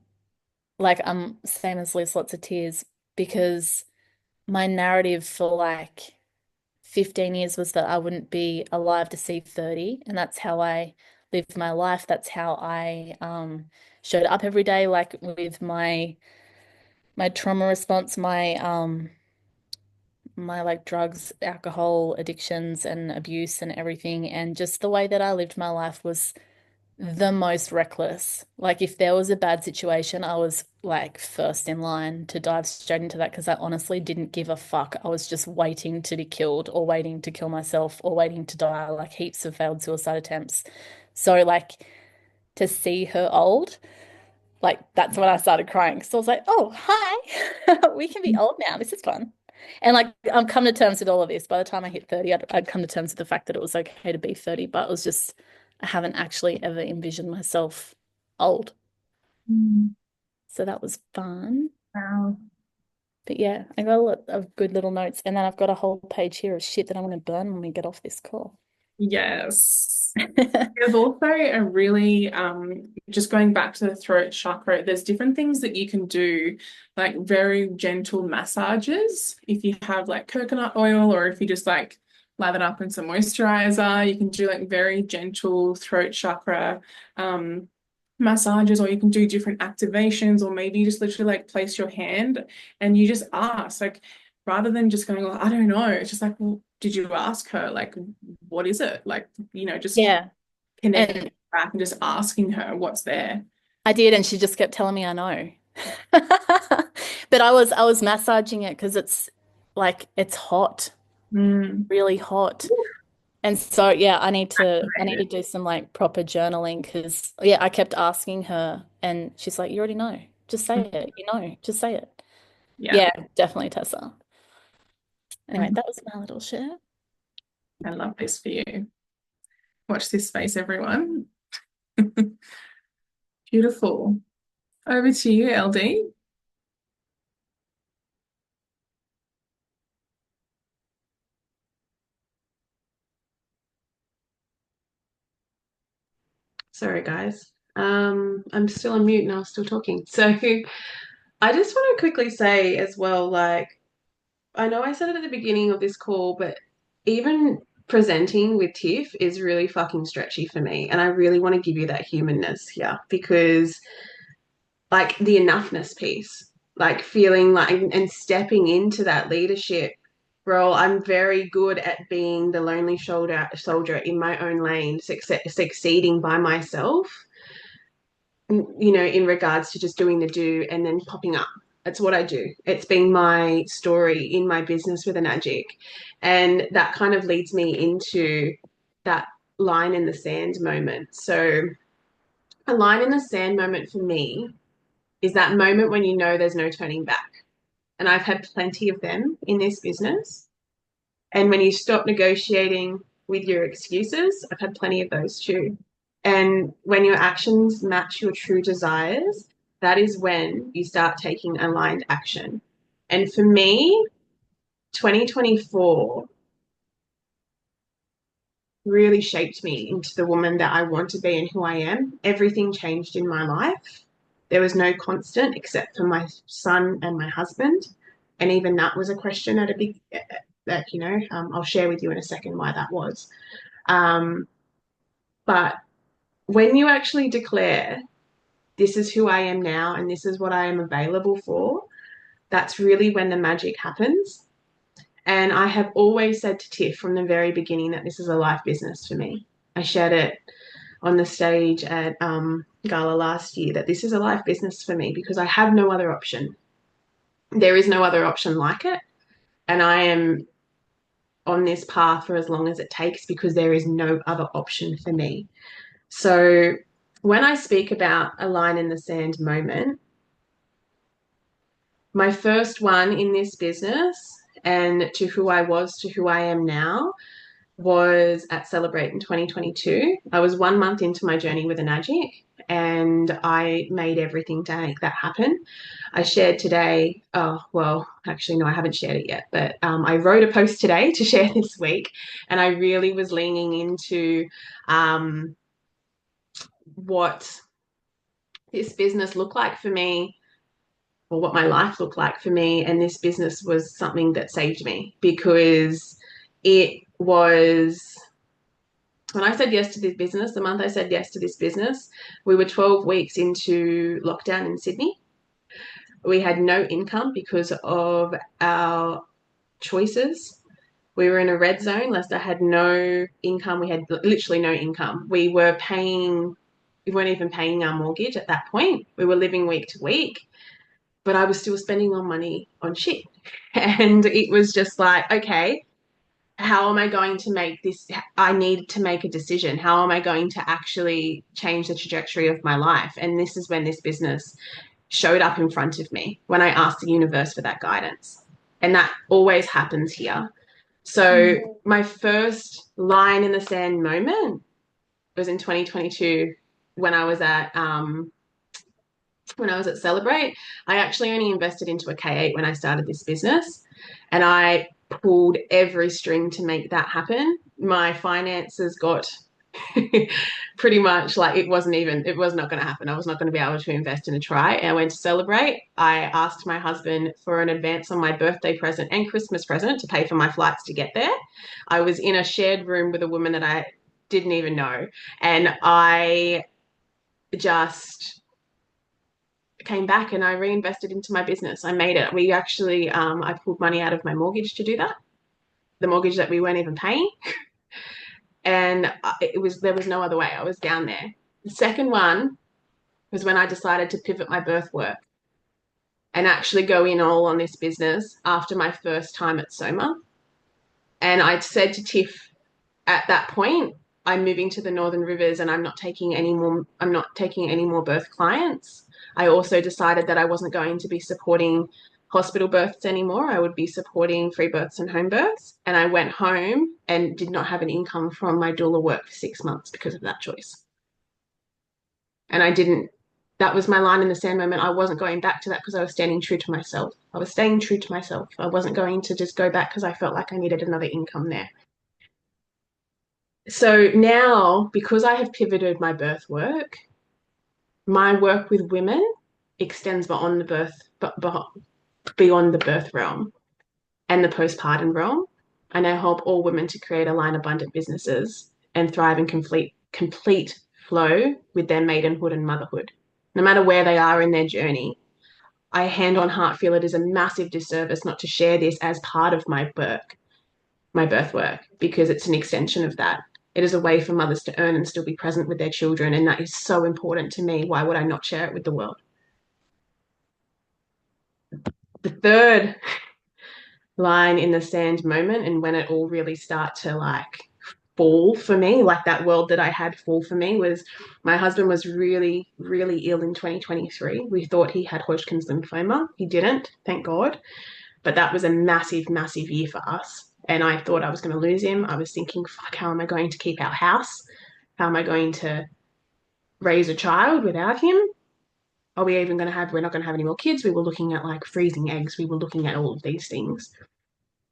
like I'm same as Liz, lots of tears because my narrative for like 15 years was that I wouldn't be alive to see 30. And that's how I lived my life. That's how I showed up every day, like with my trauma response, my like drugs, alcohol addictions and abuse and everything. And just the way that I lived my life was the most reckless. Like if there was a bad situation, I was like first in line to dive straight into that because I honestly didn't give a fuck. I was just waiting to be killed or waiting to kill myself or waiting to die, like heaps of failed suicide attempts. So like to see her old, like that's when I started crying. So I was like, oh, hi, we can be old now. This is fun. And like I'm come to terms with all of this. By the time I hit 30, I'd come to terms with the fact that it was okay to be 30, but it was just I haven't actually ever envisioned myself old. Mm. So that was fun. Wow. But yeah, I got a lot of good little notes. And then I've got a whole page here of shit that I'm going to burn when we get off this call. Yes. There's also a really, just going back to the throat chakra, there's different things that you can do, like very gentle massages. If you have like coconut oil, or if you just like lather up in some moisturizer, you can do like very gentle throat chakra um, massages, or you can do different activations, or maybe you just literally like place your hand and you just ask, like, rather than just going, "Oh, I don't know," it's just like, well, did you ask her? Like, what is it? Like, just Yeah. connecting And back and just asking her what's there. I did, and she just kept telling me I know. But I was massaging it because it's like it's hot, Mm. really hot. And so yeah, I need to Activated. do some like proper journaling because yeah, I kept asking her and she's like, you already know. Just say it. You know, just say it. Yeah. Yeah, definitely Tessa. Anyway, Mhm. that was my little share. I love this for you. Watch this space, everyone. Beautiful. Over to you, LD. Sorry, guys. I'm still on mute and I was still talking. So I just want to quickly say as well, like, I know I said it at the beginning of this call, but even presenting with Tiff is really fucking stretchy for me. And I really want to give you that humanness here because, like, the enoughness piece, like, feeling like and stepping into that leadership role. I'm very good at being the lonely soldier in my own lane, succeeding by myself, in regards to just doing the do and then popping up. That's what I do. It's been my story in my business with Anagic. And that kind of leads me into that line in the sand moment. So, a line in the sand moment for me is that moment when you know there's no turning back. And I've had plenty of them in this business. And when you stop negotiating with your excuses, I've had plenty of those too. And when your actions match your true desires, that is when you start taking aligned action. And for me, 2024 really shaped me into the woman that I want to be and who I am. Everything changed in my life. There was no constant except for my son and my husband. And even that was a question at a big, that, I'll share with you in a second why that was. Um, but when you actually declare, this is who I am now and this is what I am available for, that's really when the magic happens. And I have always said to Tiff from the very beginning that this is a life business for me. I shared it on the stage at Gala last year that this is a life business for me because I have no other option. There is no other option like it. And I am on this path for as long as it takes because there is no other option for me. So when I speak about a line in the sand moment, my first one in this business and to who I was to who I am now was at Celebrate in 2022. I was 1 month into my journey with Anagic and I made everything to make that happen. I shared today, oh, well, actually, no, I haven't shared it yet, but I wrote a post today to share this week and I really was leaning into what this business looked like for me or what my life looked like for me. And this business was something that saved me because it was when I said yes to this business, the month I said yes to this business, we were 12 weeks into lockdown in Sydney. We had no income because of our choices. We were in a red zone. Leicester had no income. We had literally no income. We weren't even paying our mortgage at that point. We were living week to week, but I was still spending on money on shit. And it was just like, okay, how am I going to make this? I need to make a decision. How am I going to actually change the trajectory of my life? And this is when this business showed up in front of me when I asked the universe for that guidance. And that always happens here. So, Mm. my first line in the sand moment was in 2022 when I was at Celebrate. I actually only invested into a K8 when I started this business, and I pulled every string to make that happen. My finances got pretty much like it was not going to happen. I was not going to be able to invest in a try. And I went to Celebrate. I asked my husband for an advance on my birthday present and Christmas present to pay for my flights to get there. I was in a shared room with a woman that I didn't even know. And I just came back and I reinvested into my business. I made it. We actually, I pulled money out of my mortgage to do that, the mortgage that we weren't even paying. And there was no other way. I was down there. The second one was when I decided to pivot my birth work and actually go in all on this business after my first time at Soma. And I said to Tiff at that point, I'm moving to the Northern Rivers and I'm not taking any more birth clients. I also decided that I wasn't going to be supporting hospital births anymore. I would be supporting free births and home births. And I went home and did not have an income from my doula work for 6 months because of that choice. And I didn't, that was my line in the sand moment. I wasn't going back to that because I was standing true to myself. I was staying true to myself. I wasn't going to just go back because I felt like I needed another income there. So now, because I have pivoted my birth work, my work with women extends beyond the birth realm and the postpartum realm. I now help all women to create aligned, abundant businesses and thrive in complete flow with their maidenhood and motherhood, no matter where they are in their journey. I hand on heart feel it is a massive disservice not to share this as part of my birth work, because it's an extension of that. It is a way for mothers to earn and still be present with their children. And that is so important to me. Why would I not share it with the world? The third line in the sand moment, and when it all really start to like fall for me, like that world that I had fall for me, was my husband was really, really ill in 2023. We thought he had Hodgkin's lymphoma. He didn't, thank God. But that was a massive, massive year for us. And I thought I was going to lose him. I was thinking, fuck, how am I going to keep our house? How am I going to raise a child without him? We're not going to have any more kids. We were looking at like freezing eggs. We were looking at all of these things.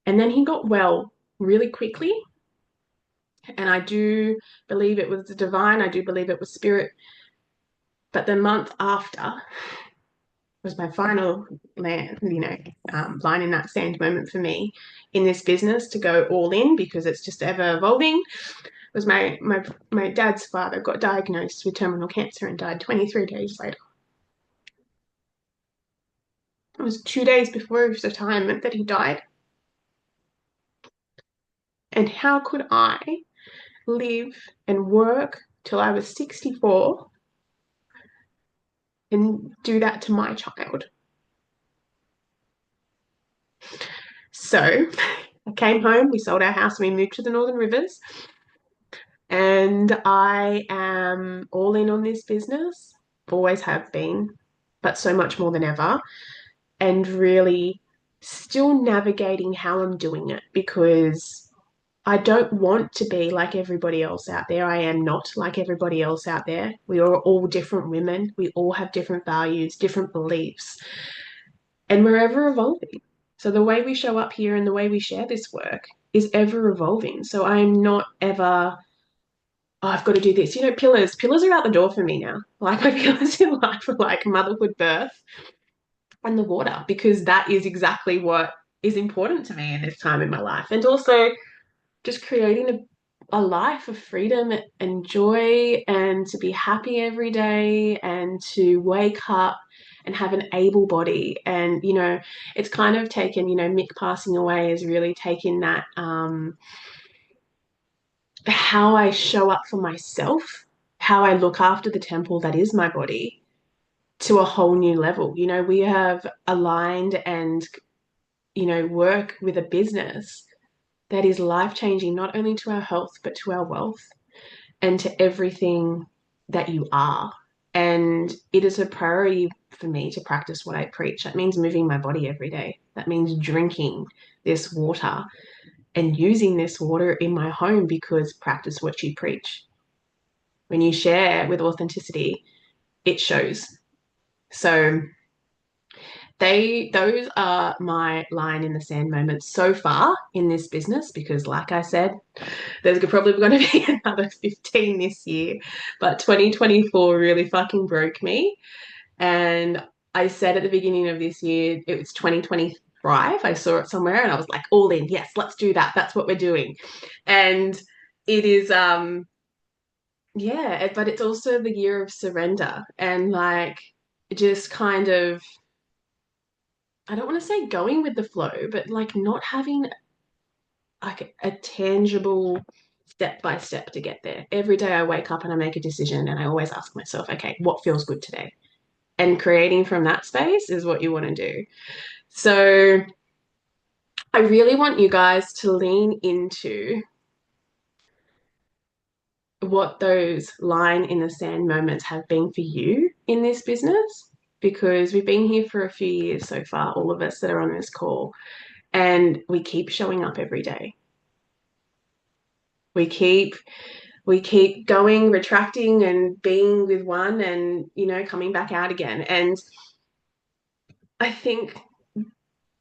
And then he got well really quickly. And I do believe it was divine. I do believe it was spirit. But the month after was my final line in that sand moment for me in this business to go all in, because it's just ever evolving. Was my dad's father got diagnosed with terminal cancer and died 23 days later. It was 2 days before his retirement that he died. And how could I live and work till I was 64 and do that to my child? So I came home, we sold our house, and we moved to the Northern Rivers. And I am all in on this business, always have been, but so much more than ever. And really still navigating how I'm doing it, because I don't want to be like everybody else out there. I am not like everybody else out there. We are all different women. We all have different values, different beliefs, and we're ever evolving. So the way we show up here and the way we share this work is ever evolving. So I'm not ever, oh, I've got to do this. Pillars are out the door for me now. Like my pillars in life are like motherhood, birth, and the water, because that is exactly what is important to me in this time in my life. And also just creating a life of freedom and joy and to be happy every day and to wake up and have an able body. And, it's kind of taken, Mick passing away is really taking that, how I show up for myself, how I look after the temple that is my body to a whole new level. We have aligned and, work with a business that is life changing, not only to our health, but to our wealth and to everything that you are. And it is a priority for me to practice what I preach. That means moving my body every day. That means drinking this water and using this water in my home because practice what you preach. When you share with authenticity, it shows. So those are my line in the sand moments so far in this business because like I said, there's probably going to be another 15 this year, but 2024 really fucking broke me. And I said at the beginning of this year, it was 2025. I saw it somewhere and I was like, all in. Yes, let's do that. That's what we're doing. And it is, yeah, but it's also the year of surrender and like just kind of, I don't want to say going with the flow, but like not having like a tangible step by step to get there. Every day I wake up and I make a decision and I always ask myself, okay, what feels good today? And creating from that space is what you want to do. So I really want you guys to lean into what those line in the sand moments have been for you in this business because we've been here for a few years so far, all of us that are on this call, and we keep showing up every day. We keep we keep going, retracting and being with one and, coming back out again. And I think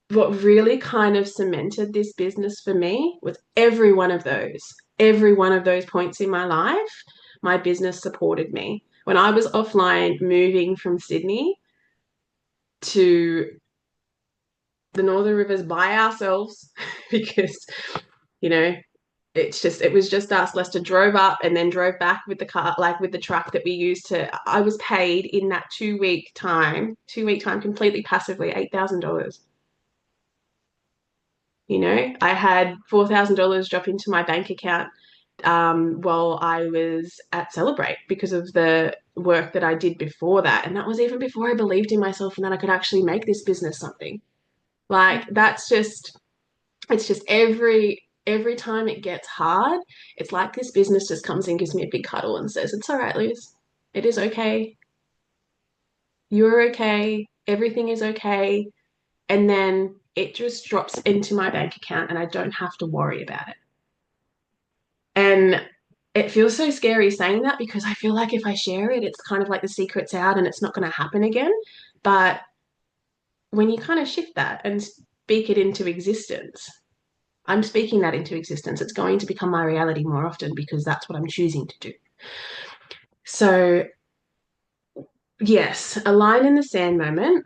what really kind of cemented this business for me was every one of those points in my life, my business supported me. When I was offline moving from Sydney to the Northern Rivers by ourselves, because, you know, it was just us. Lester drove up and then drove back with the car, like with the truck that we used I was paid in that 2 week time completely passively $8,000. I had $4,000 drop into my bank account while I was at Celebrate because of the work that I did before that. And that was even before I believed in myself and that I could actually make this business something. Like it's just every time it gets hard, it's like this business just comes in, gives me a big cuddle and says, it's all right, Liz. It is okay. You're okay. Everything is okay. And then it just drops into my bank account and I don't have to worry about it. And it feels so scary saying that because I feel like if I share it, it's kind of like the secret's out and it's not going to happen again. But when you kind of shift that and speak it into existence, I'm speaking that into existence. It's going to become my reality more often because that's what I'm choosing to do. So, yes, a line in the sand moment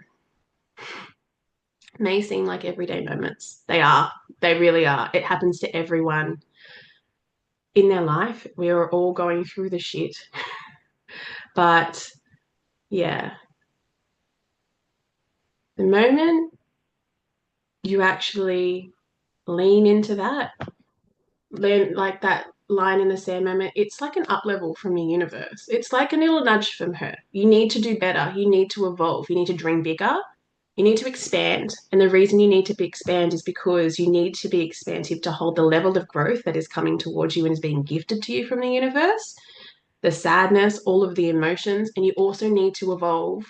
may seem like everyday moments. They are. They really are. It happens to everyone in their life. We are all going through the shit. But yeah, the moment you actually lean into that, learn like that line in the sand moment, it's like an up level from the universe. It's like a little nudge from her. You need to do better. You need to evolve. You need to dream bigger. You need to expand. And the reason you need to expand is because you need to be expansive to hold the level of growth that is coming towards you and is being gifted to you from the universe, the sadness, all of the emotions. And you also need to evolve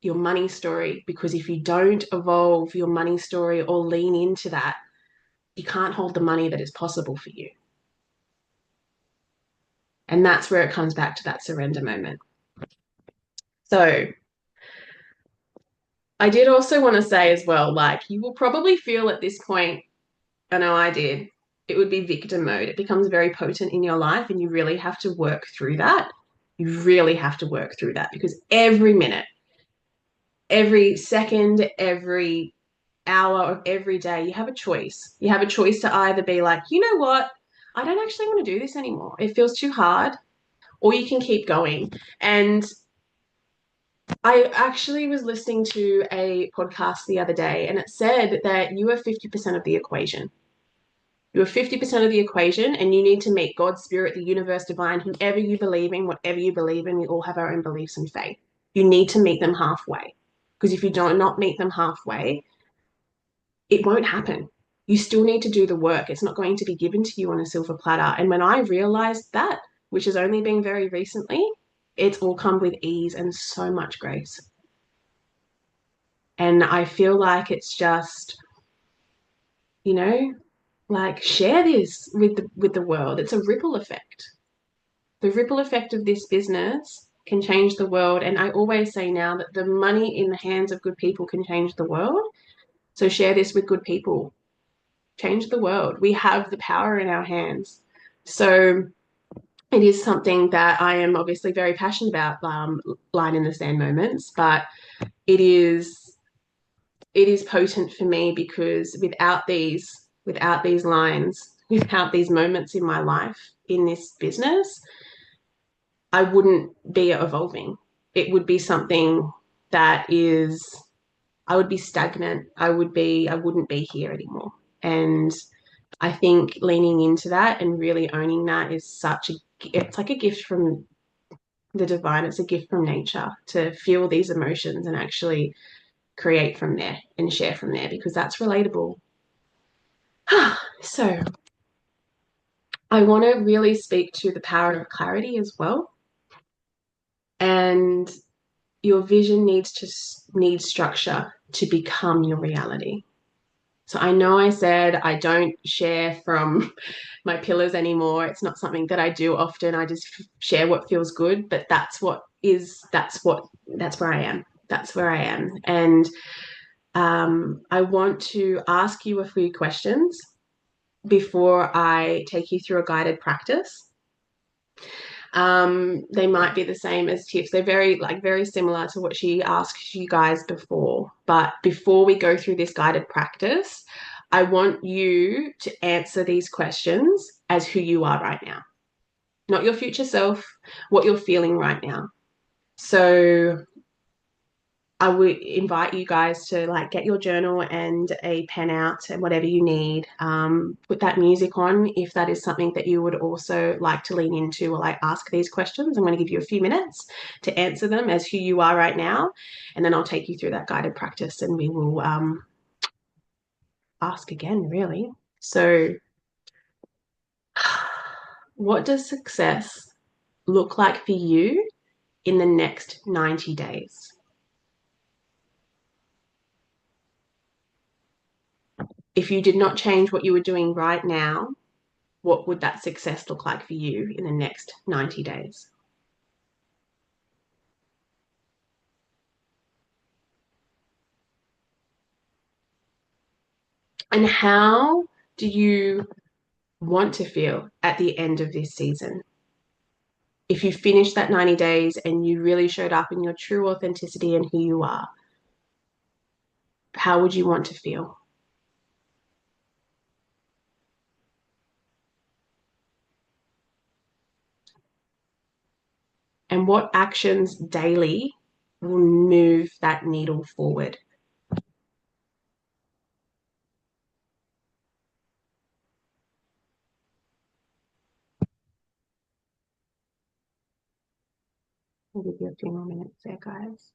your money story because if you don't evolve your money story or lean into that, you can't hold the money that is possible for you. And that's where it comes back to that surrender moment. So I did also want to say as well, like you will probably feel at this point, I know I did, it would be victim mode. It becomes very potent in your life and you really have to work through that. You really have to work through that because every minute, every second, every hour of every day, you have a choice. You have a choice to either be like, you know what? I don't actually want to do this anymore. It feels too hard, or you can keep going. And I actually was listening to a podcast the other day, and it said that you are 50% of the equation. You are 50% of the equation, and you need to meet God, Spirit, the universe, divine, whoever you believe in, whatever you believe in. We all have our own beliefs and faith. You need to meet them halfway. Because if you don't not meet them halfway, it won't happen. You still need to do the work. It's not going to be given to you on a silver platter. And when I realized that, which has only been very recently, it's all come with ease and so much grace. And I feel like it's just, you know, like share this with the world. It's a ripple effect. The ripple effect of this business can change the world. And I always say now that the money in the hands of good people can change the world. So share this with good people. Change the world. We have the power in our hands. So it is something that I am obviously very passionate about, line in the sand moments, but it is it is potent for me because without these lines, without these moments in my life in this business, I wouldn't be evolving. It would be something that is I would be stagnant. I wouldn't be here anymore. And I think leaning into that and really owning that is it's like a gift from the divine. It's a gift from nature to feel these emotions and actually create from there and share from there because that's relatable. So I want to really speak to the power of clarity as well. And your vision needs structure to become your reality. So I know I said I don't share from my pillars anymore. It's not something that I do often. I just share what feels good, but that's where I am. That's where I am. And I want to ask you a few questions before I take you through a guided practice. They might be the same as tips. They're very similar to what she asked you guys before. But before we go through this guided practice, I want you to answer these questions as who you are right now, not your future self, what you're feeling right now. So I would invite you guys to like get your journal and a pen out and whatever you need. Put that music on if that is something that you would also like to lean into or like ask these questions. I'm going to give you a few minutes to answer them as who you are right now, and then I'll take you through that guided practice and we will ask again, really. So, what does success look like for you in the next 90 days? If you did not change what you were doing right now, what would that success look like for you in the next 90 days? And how do you want to feel at the end of this season? If you finished that 90 days and you really showed up in your true authenticity and who you are, how would you want to feel? And what actions daily will move that needle forward? I'll give you a few more minutes there, guys.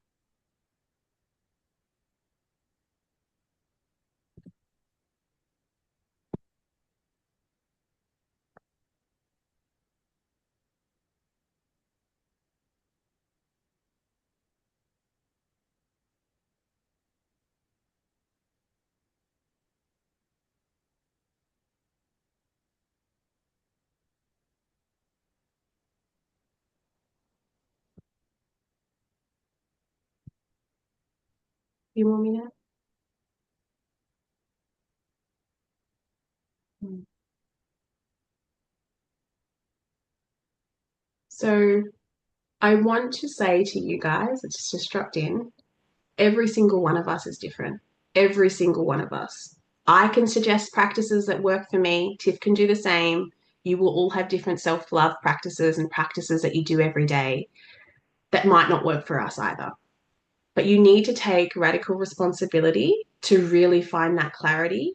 A few more minutes. So I want to say to you guys, it's just dropped in, every single one of us is different. every single one of us. I can suggest practices that work for me. Tiff can do the same. You will all have different self love practices and practices that you do every day that might not work for us either. But you need to take radical responsibility to really find that clarity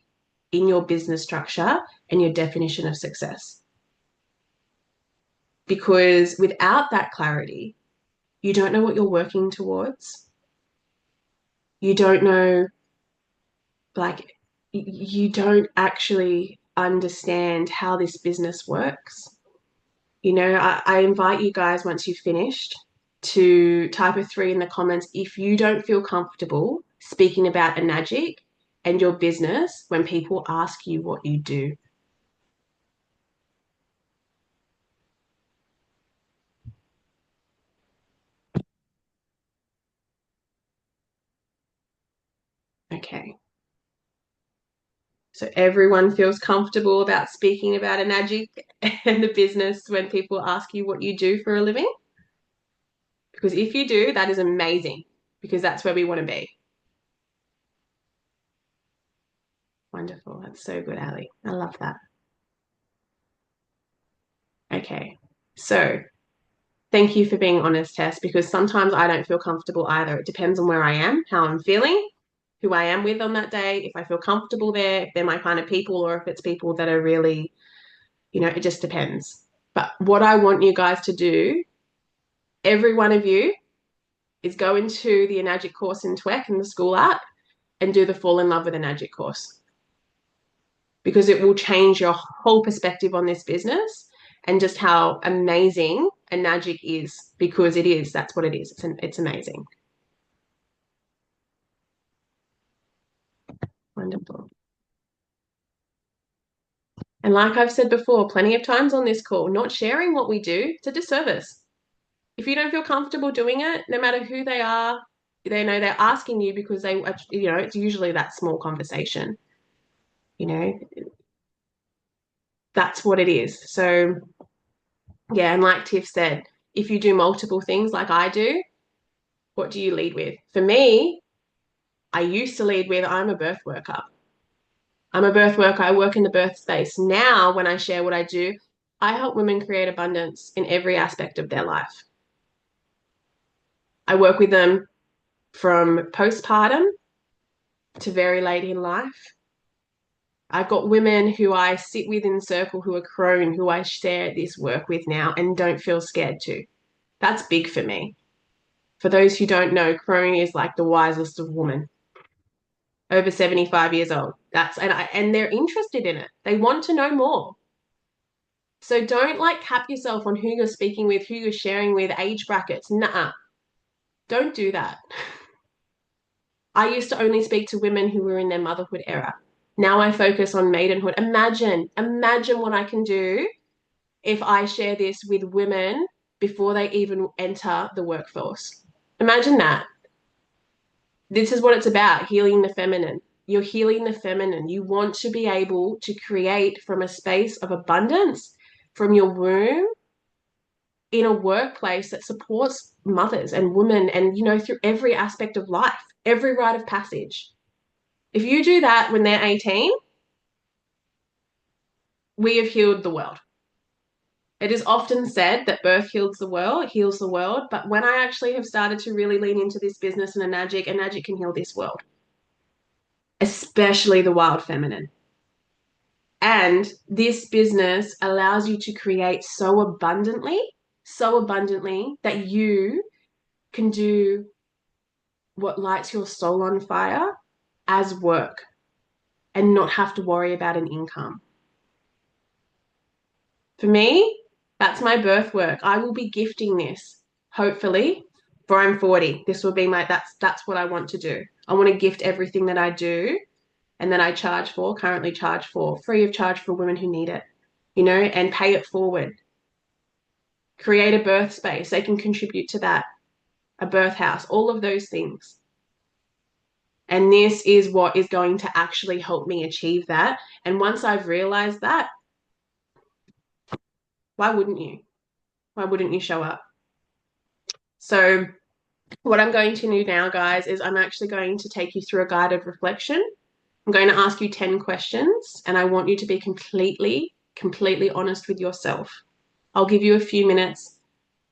in your business structure and your definition of success. Because without that clarity, you don't know what you're working towards. You don't know, like, you don't actually understand how this business works. I invite you guys, once you've finished, to type a 3 in the comments if you don't feel comfortable speaking about Enagic and your business when people ask you what you do. Okay. So everyone feels comfortable about speaking about Enagic and the business when people ask you what you do for a living? Because if you do, that is amazing because that's where we want to be. Wonderful. That's so good, Ali. I love that. Okay. So thank you for being honest, Tess, because sometimes I don't feel comfortable either. It depends on where I am, how I'm feeling, who I am with on that day, if I feel comfortable there, if they're my kind of people, or if it's people that are really, it just depends. But what I want you guys to do, every one of you, is go into the Enagic course in TWEC in the school app and do the Fall in Love with Enagic course because it will change your whole perspective on this business and just how amazing Enagic is because it is. That's what it is. It's amazing. Wonderful. And like I've said before, plenty of times on this call, not sharing what we do, it's a disservice. If you don't feel comfortable doing it, no matter who they are, they know they're asking you because it's usually that small conversation. You know, that's what it is. So, yeah, and like Tiff said, if you do multiple things like I do, what do you lead with? For me, I used to lead with I'm a birth worker. I'm a birth worker. I work in the birth space. Now, when I share what I do, I help women create abundance in every aspect of their life. I work with them from postpartum to very late in life. I've got women who I sit with in circle who are crone, who I share this work with now and don't feel scared to. That's big for me. For those who don't know, crone is like the wisest of women, over 75 years old. And they're interested in it. They want to know more. So don't like cap yourself on who you're speaking with, who you're sharing with, age brackets. Nah, don't do that. I used to only speak to women who were in their motherhood era. Now I focus on maidenhood. Imagine what I can do if I share this with women before they even enter the workforce. Imagine that. This is what it's about, healing the feminine. You're healing the feminine. You want to be able to create from a space of abundance from your womb in a workplace that supports mothers and women and, through every aspect of life, every rite of passage. If you do that when they're 18, we have healed the world. It is often said that birth heals the world. But when I actually have started to really lean into this business and Enagic can heal this world, especially the wild feminine. And this business allows you to create so abundantly that you can do what lights your soul on fire as work and not have to worry about an income. For me, that's my birth work. I will be gifting this, hopefully, for I'm 40. This will be that's what I want to do. I want to gift everything that I do and that I currently charge for, free of charge for women who need it, and pay it forward. Create a birth space. They can contribute to that, a birth house, all of those things. And this is what is going to actually help me achieve that. And once I've realized that, why wouldn't you? Why wouldn't you show up? So What I'm going to do now, guys, is I'm actually going to take you through a guided reflection. I'm going to ask you 10 questions, and I want you to be completely honest with yourself. I'll give you a few minutes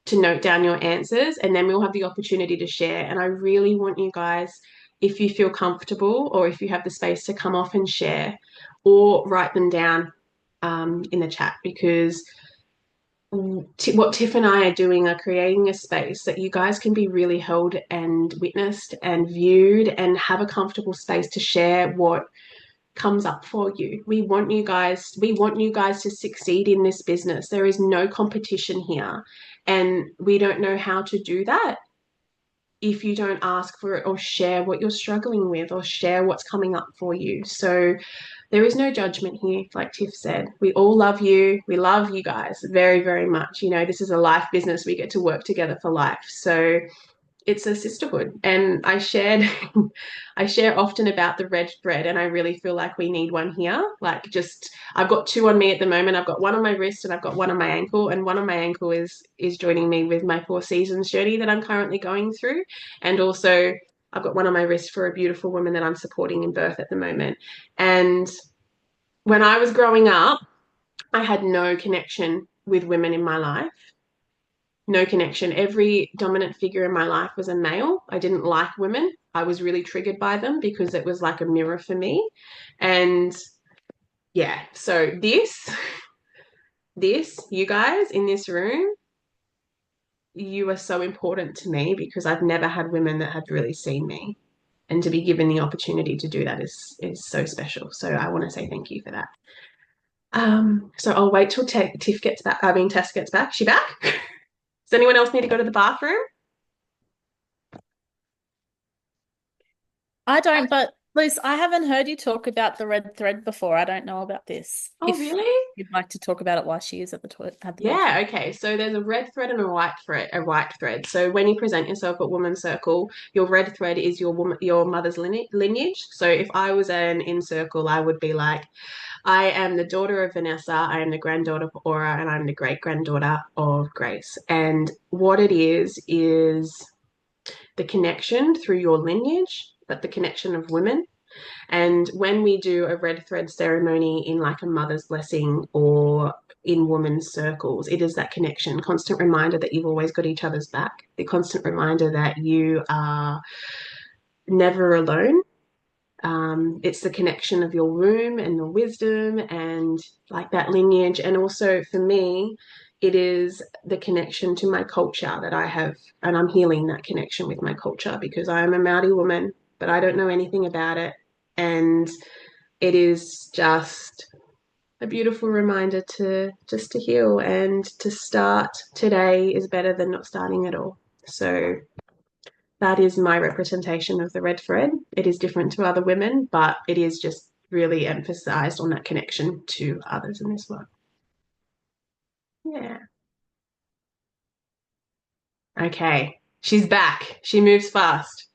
to note down your answers, and then we'll have the opportunity to share. And I really want you guys, if you feel comfortable or if you have the space to come off and share or write them down in the chat, because what Tiff and I are doing are creating a space that you guys can be really held and witnessed and viewed and have a comfortable space to share what comes up for you. We want you guys to succeed in this business. There is no competition here, and we don't know how to do that if you don't ask for it or share what you're struggling with or share what's coming up for you. So there is no judgment here, like Tiff said. We all love you. We love you guys very, very much. You know, this is a life business. We get to work together for life. So it's a sisterhood. And I share often about the red thread, and I really feel like we need one here. Like, just I've got two on me at the moment. I've got one on my wrist and I've got one on my ankle, and one on my ankle is joining me with my 4 seasons journey that I'm currently going through. And also I've got one on my wrist for a beautiful woman that I'm supporting in birth at the moment. And when I was growing up, I had no connection with women in my life. No connection. Every dominant figure in my life was a male. I didn't like women. I was really triggered by them because it was like a mirror for me. And yeah, so you guys in this room, you are so important to me because I've never had women that have really seen me. And to be given the opportunity to do that is so special. So I want to say thank you for that. So I'll wait till Tiff gets back. I mean, Tess gets back. She back? Does anyone else need to go to the bathroom? I don't, but Luce, I haven't heard you talk about the red thread before. I don't know about this. Oh, If really? you'd like to talk about it while she is at the Yeah, bathroom. okay. So there's a red thread and a white thread. So when you present yourself at Woman's Circle, your red thread is your mother's lineage. So if I was an in circle, I would be like, I am the daughter of Vanessa, I am the granddaughter of Aura, and I'm the great granddaughter of Grace. And what it is the connection through your lineage, but the connection of women. And when we do a red thread ceremony in like a mother's blessing or in women's circles, it is that connection, constant reminder that you've always got each other's back, the constant reminder that you are never alone. It's the connection of your womb and the wisdom and like that lineage. And also for me, it is the connection to my culture that I have, and I'm healing that connection with my culture because I am a Maori woman, but I don't know anything about it. And it is just a beautiful reminder to just to heal and to start today is better than not starting at all. So that is my representation of the red thread. It is different to other women, but it is just really emphasized on that connection to others in this world. Yeah. Okay. She's back. She moves fast.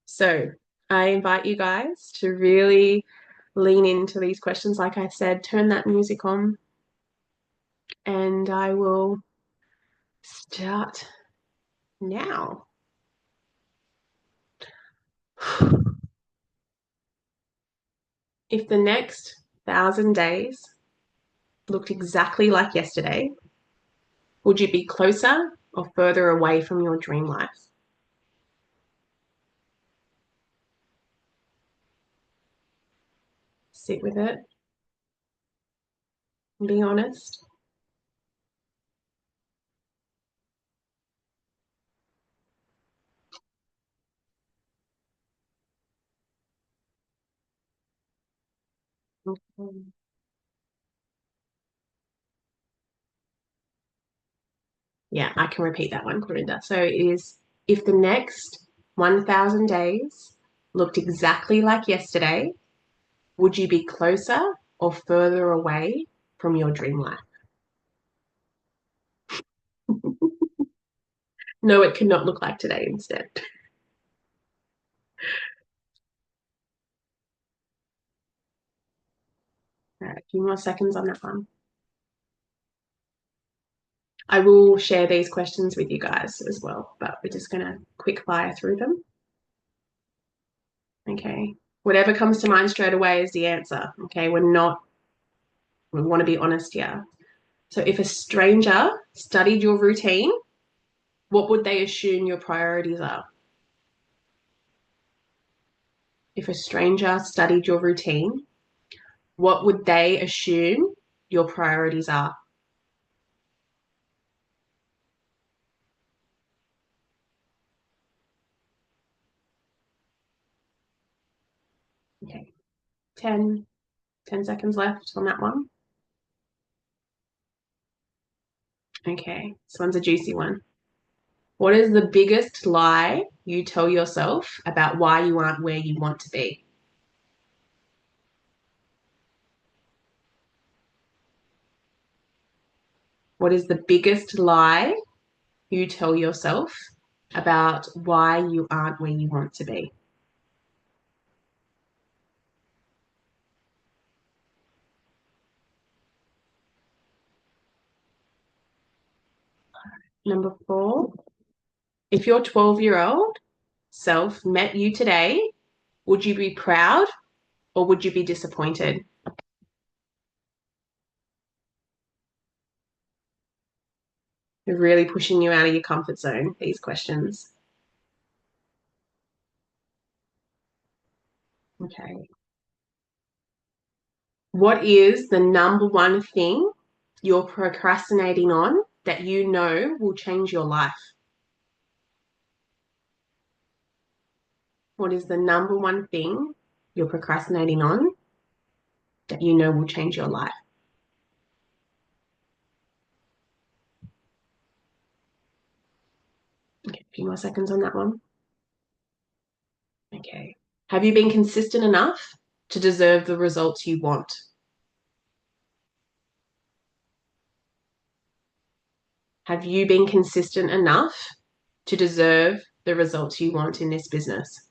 So I invite you guys to really lean into these questions. Like I said, turn that music on, and I will start now. If the next 1,000 days looked exactly like yesterday, would you be closer or further away from your dream life? Sit with it and be honest. Yeah, I can repeat that one, Corinda. So it is if the next 1,000 days looked exactly like yesterday, would you be closer or further away from your dream life? No, it cannot look like today instead. All right, a few more seconds on that one. I will share these questions with you guys as well, but we're just going to quick fire through them. Okay. Whatever comes to mind straight away is the answer. Okay. We want to be honest here. So if a stranger studied your routine, what would they assume your priorities are? If a stranger studied your routine, what would they assume your priorities are? Okay. 10 seconds left on that one. Okay. This one's a juicy one. What is the biggest lie you tell yourself about why you aren't where you want to be? What is the biggest lie you tell yourself about why you aren't where you want to be? Number 4, if your 12-year-old self met you today, would you be proud or would you be disappointed? They're really pushing you out of your comfort zone, these questions. Okay. What is the number one thing you're procrastinating on that you know will change your life? What is the number one thing you're procrastinating on that you know will change your life? Okay, a few more seconds on that one. Okay. Have you been consistent enough to deserve the results you want? Have you been consistent enough to deserve the results you want in this business?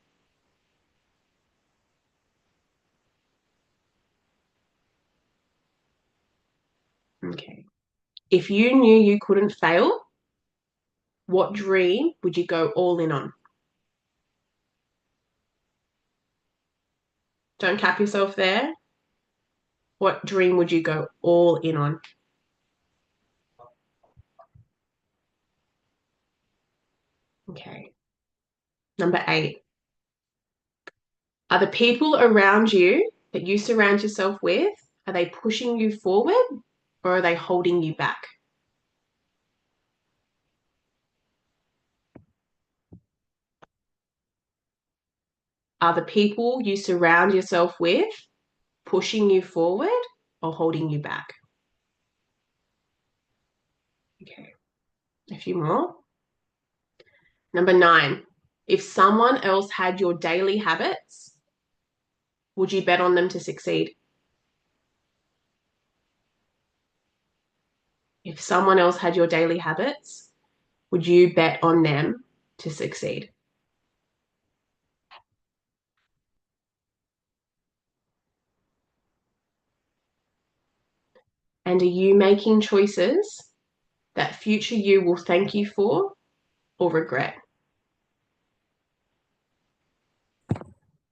Okay. If you knew you couldn't fail, what dream would you go all in on? Don't cap yourself there. What dream would you go all in on? Okay. Number 8. Are the people around you that you surround yourself with, are they pushing you forward or are they holding you back? Are the people you surround yourself with pushing you forward or holding you back? Okay. A few more. Number 9. If someone else had your daily habits, would you bet on them to succeed? If someone else had your daily habits, would you bet on them to succeed? And are you making choices that future you will thank you for or regret?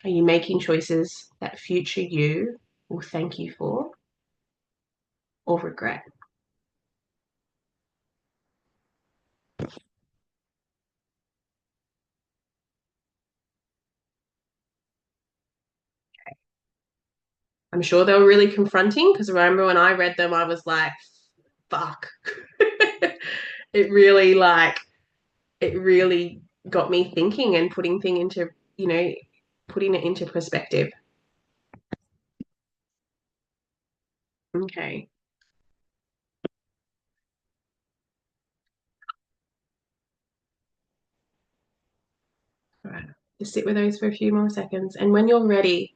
Are you making choices that future you will thank you for or regret? I'm sure they were really confronting because remember when I read them, I was like, fuck. it really like it really got me thinking and putting it into perspective. Okay. All right. Just sit with those for a few more seconds. And when you're ready,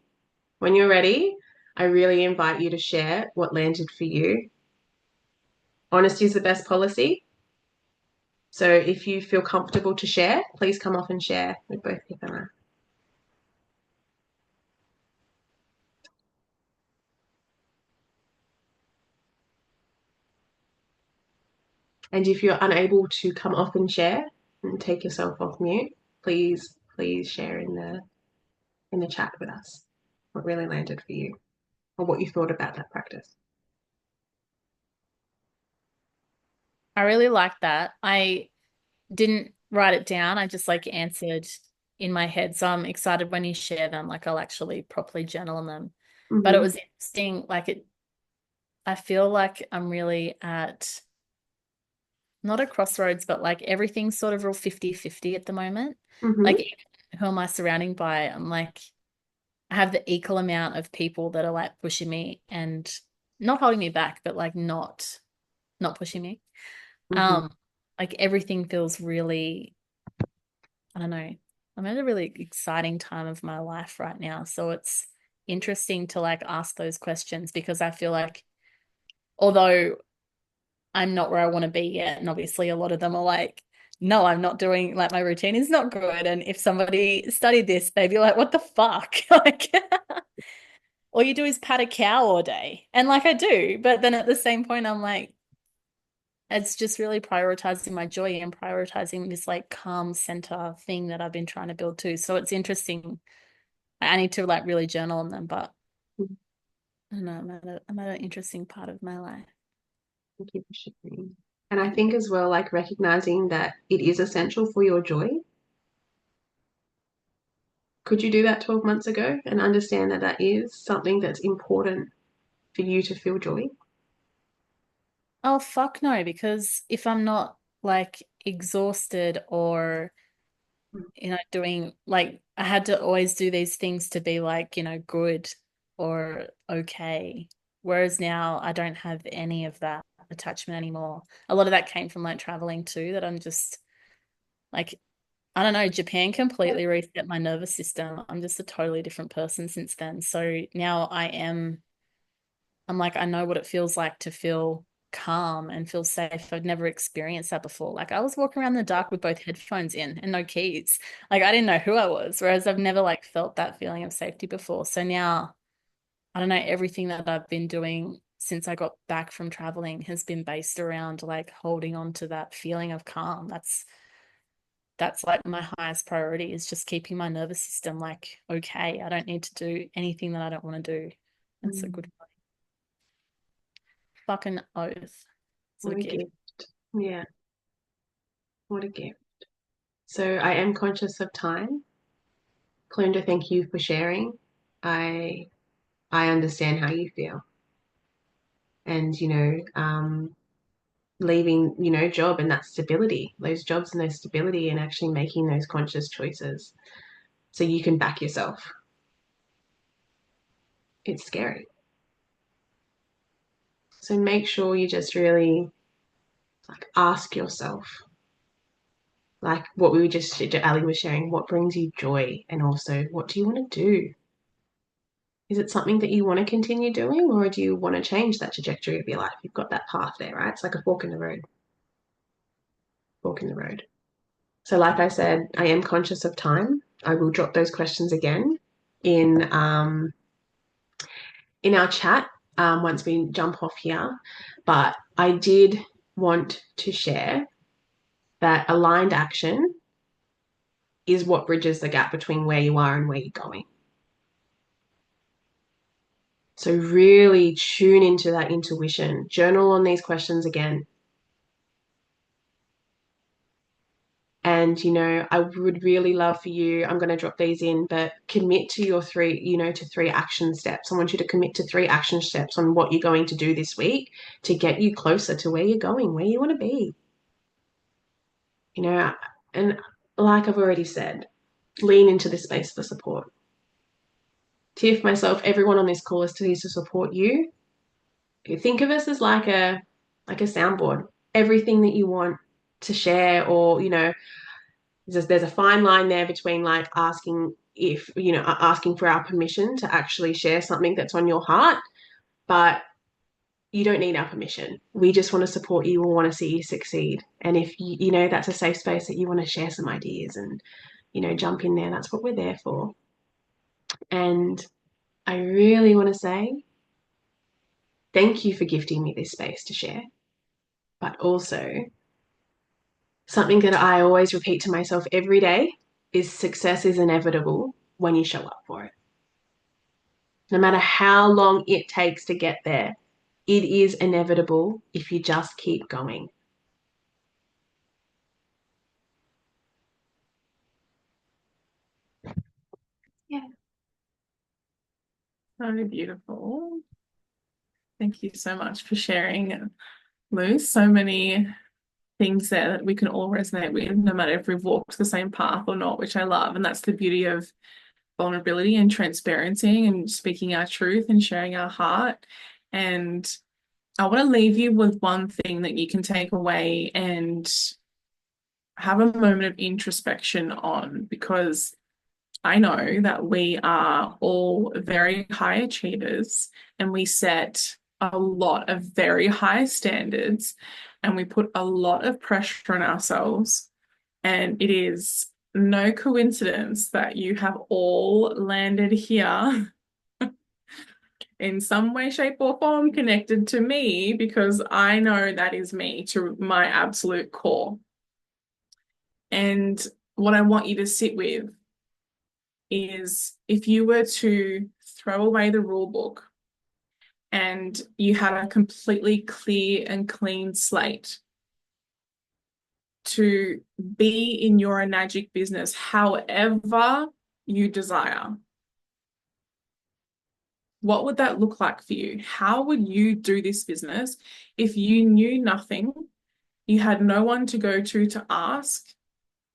I really invite you to share what landed for you. Honesty is the best policy. So if you feel comfortable to share, please come off and share with both Pip and I. And if you're unable to come off and share and take yourself off mute, please share in the chat with us what really landed for you or what you thought about that practice. I really like that. I didn't write it down. I just like answered in my head. So I'm excited when you share them. Like I'll actually properly journal on them. But it Mm-hmm. was interesting. I feel like I'm really at not a crossroads, but like everything's sort of real 50-50 at the moment. Mm-hmm. Like who am I surrounding by? I'm like, I have the equal amount of people that are like pushing me and not holding me back, but like not pushing me. Mm-hmm. Um, like everything feels really, I don't know. I'm at a really exciting time of my life right now. So it's interesting to like ask those questions because I feel like although I'm not where I want to be yet, and obviously a lot of them are like, no, I'm not doing like my routine is not good. And if somebody studied this, they'd be like, what the fuck? Like all you do is pat a cow all day. And like I do, but then at the same point, I'm like, it's just really prioritizing my joy and prioritizing this like calm center thing that I've been trying to build too. So it's interesting. I need to like really journal on them, but I don't know, I'm at an interesting part of my life. Thank you for sharing. And I think as well, like recognizing that it is essential for your joy. Could you do that 12 months ago and understand that that is something that's important for you to feel joy? Oh, fuck no, because if I'm not like exhausted or, doing like I had to always do these things to be like, good or okay. Whereas now I don't have any of that attachment anymore. A lot of that came from like traveling too, that I'm just like, I don't know, Japan completely reset my nervous system. I'm just a totally different person since then. So now I'm like, I know what it feels like to feel calm and feel safe. I'd never experienced that before. Like I was walking around in the dark with both headphones in and no keys. Like I didn't know who I was, whereas I've never like felt that feeling of safety before. So now, I don't know, everything that I've been doing since I got back from traveling has been based around like holding on to that feeling of calm. That's like my highest priority is just keeping my nervous system like okay. I don't need to do anything that I don't want to do. That's a Mm, good fucking oath. It's a what a gift. gift. Yeah, what a gift. So I am conscious of time. Clonda, thank you for sharing. I I understand how you feel. And leaving, job and that stability, those jobs and those stability and actually making those conscious choices so you can back yourself. It's scary. So make sure you just really like ask yourself, like what we were just Ali was sharing, what brings you joy, and also what do you want to do? Is it something that you want to continue doing, or do you want to change that trajectory of your life? You've got that path there, right? It's like a fork in the road. Fork in the road. So, like I said, I am conscious of time. I will drop those questions again in um, in our chat once we jump off here. But I did want to share that aligned action is what bridges the gap between where you are and where you're going. So really tune into that intuition. Journal on these questions again. And, I would really love for you, I'm going to drop these in, but commit to your to 3 action steps. I want you to commit to 3 action steps on what you're going to do this week to get you closer to where you're going, where you want to be. You know, and like I've already said, lean into this space for support. Tiff, myself, everyone on this call is here to support you. Think of us as like a soundboard. Everything that you want to share, or there's a fine line there between like asking for our permission to actually share something that's on your heart, but you don't need our permission. We just want to support you. We want to see you succeed. And if that's a safe space that you want to share some ideas and jump in there, that's what we're there for. And I really want to say thank you for gifting me this space to share, but also Something that I always repeat to myself every day is success is inevitable when you show up for it. No matter how long it takes to get there, it is inevitable if you just keep going. Yeah. So beautiful. Thank you so much for sharing, Lou. So many things there that we can all resonate with, no matter if we've walked the same path or not, which I love. And that's the beauty of vulnerability and transparency and speaking our truth and sharing our heart. And I want to leave you with one thing that you can take away and have a moment of introspection on, because I know that we are all very high achievers and we set a lot of very high standards and we put a lot of pressure on ourselves. And it is no coincidence that you have all landed here in some way, shape, or form connected to me, because I know that is me to my absolute core. And what I want you to sit with is, if you were to throw away the rule book and you had a completely clear and clean slate to be in your enagic business however you desire, what would that look like for you? How would you do this business if you knew nothing? You had no one to go to ask.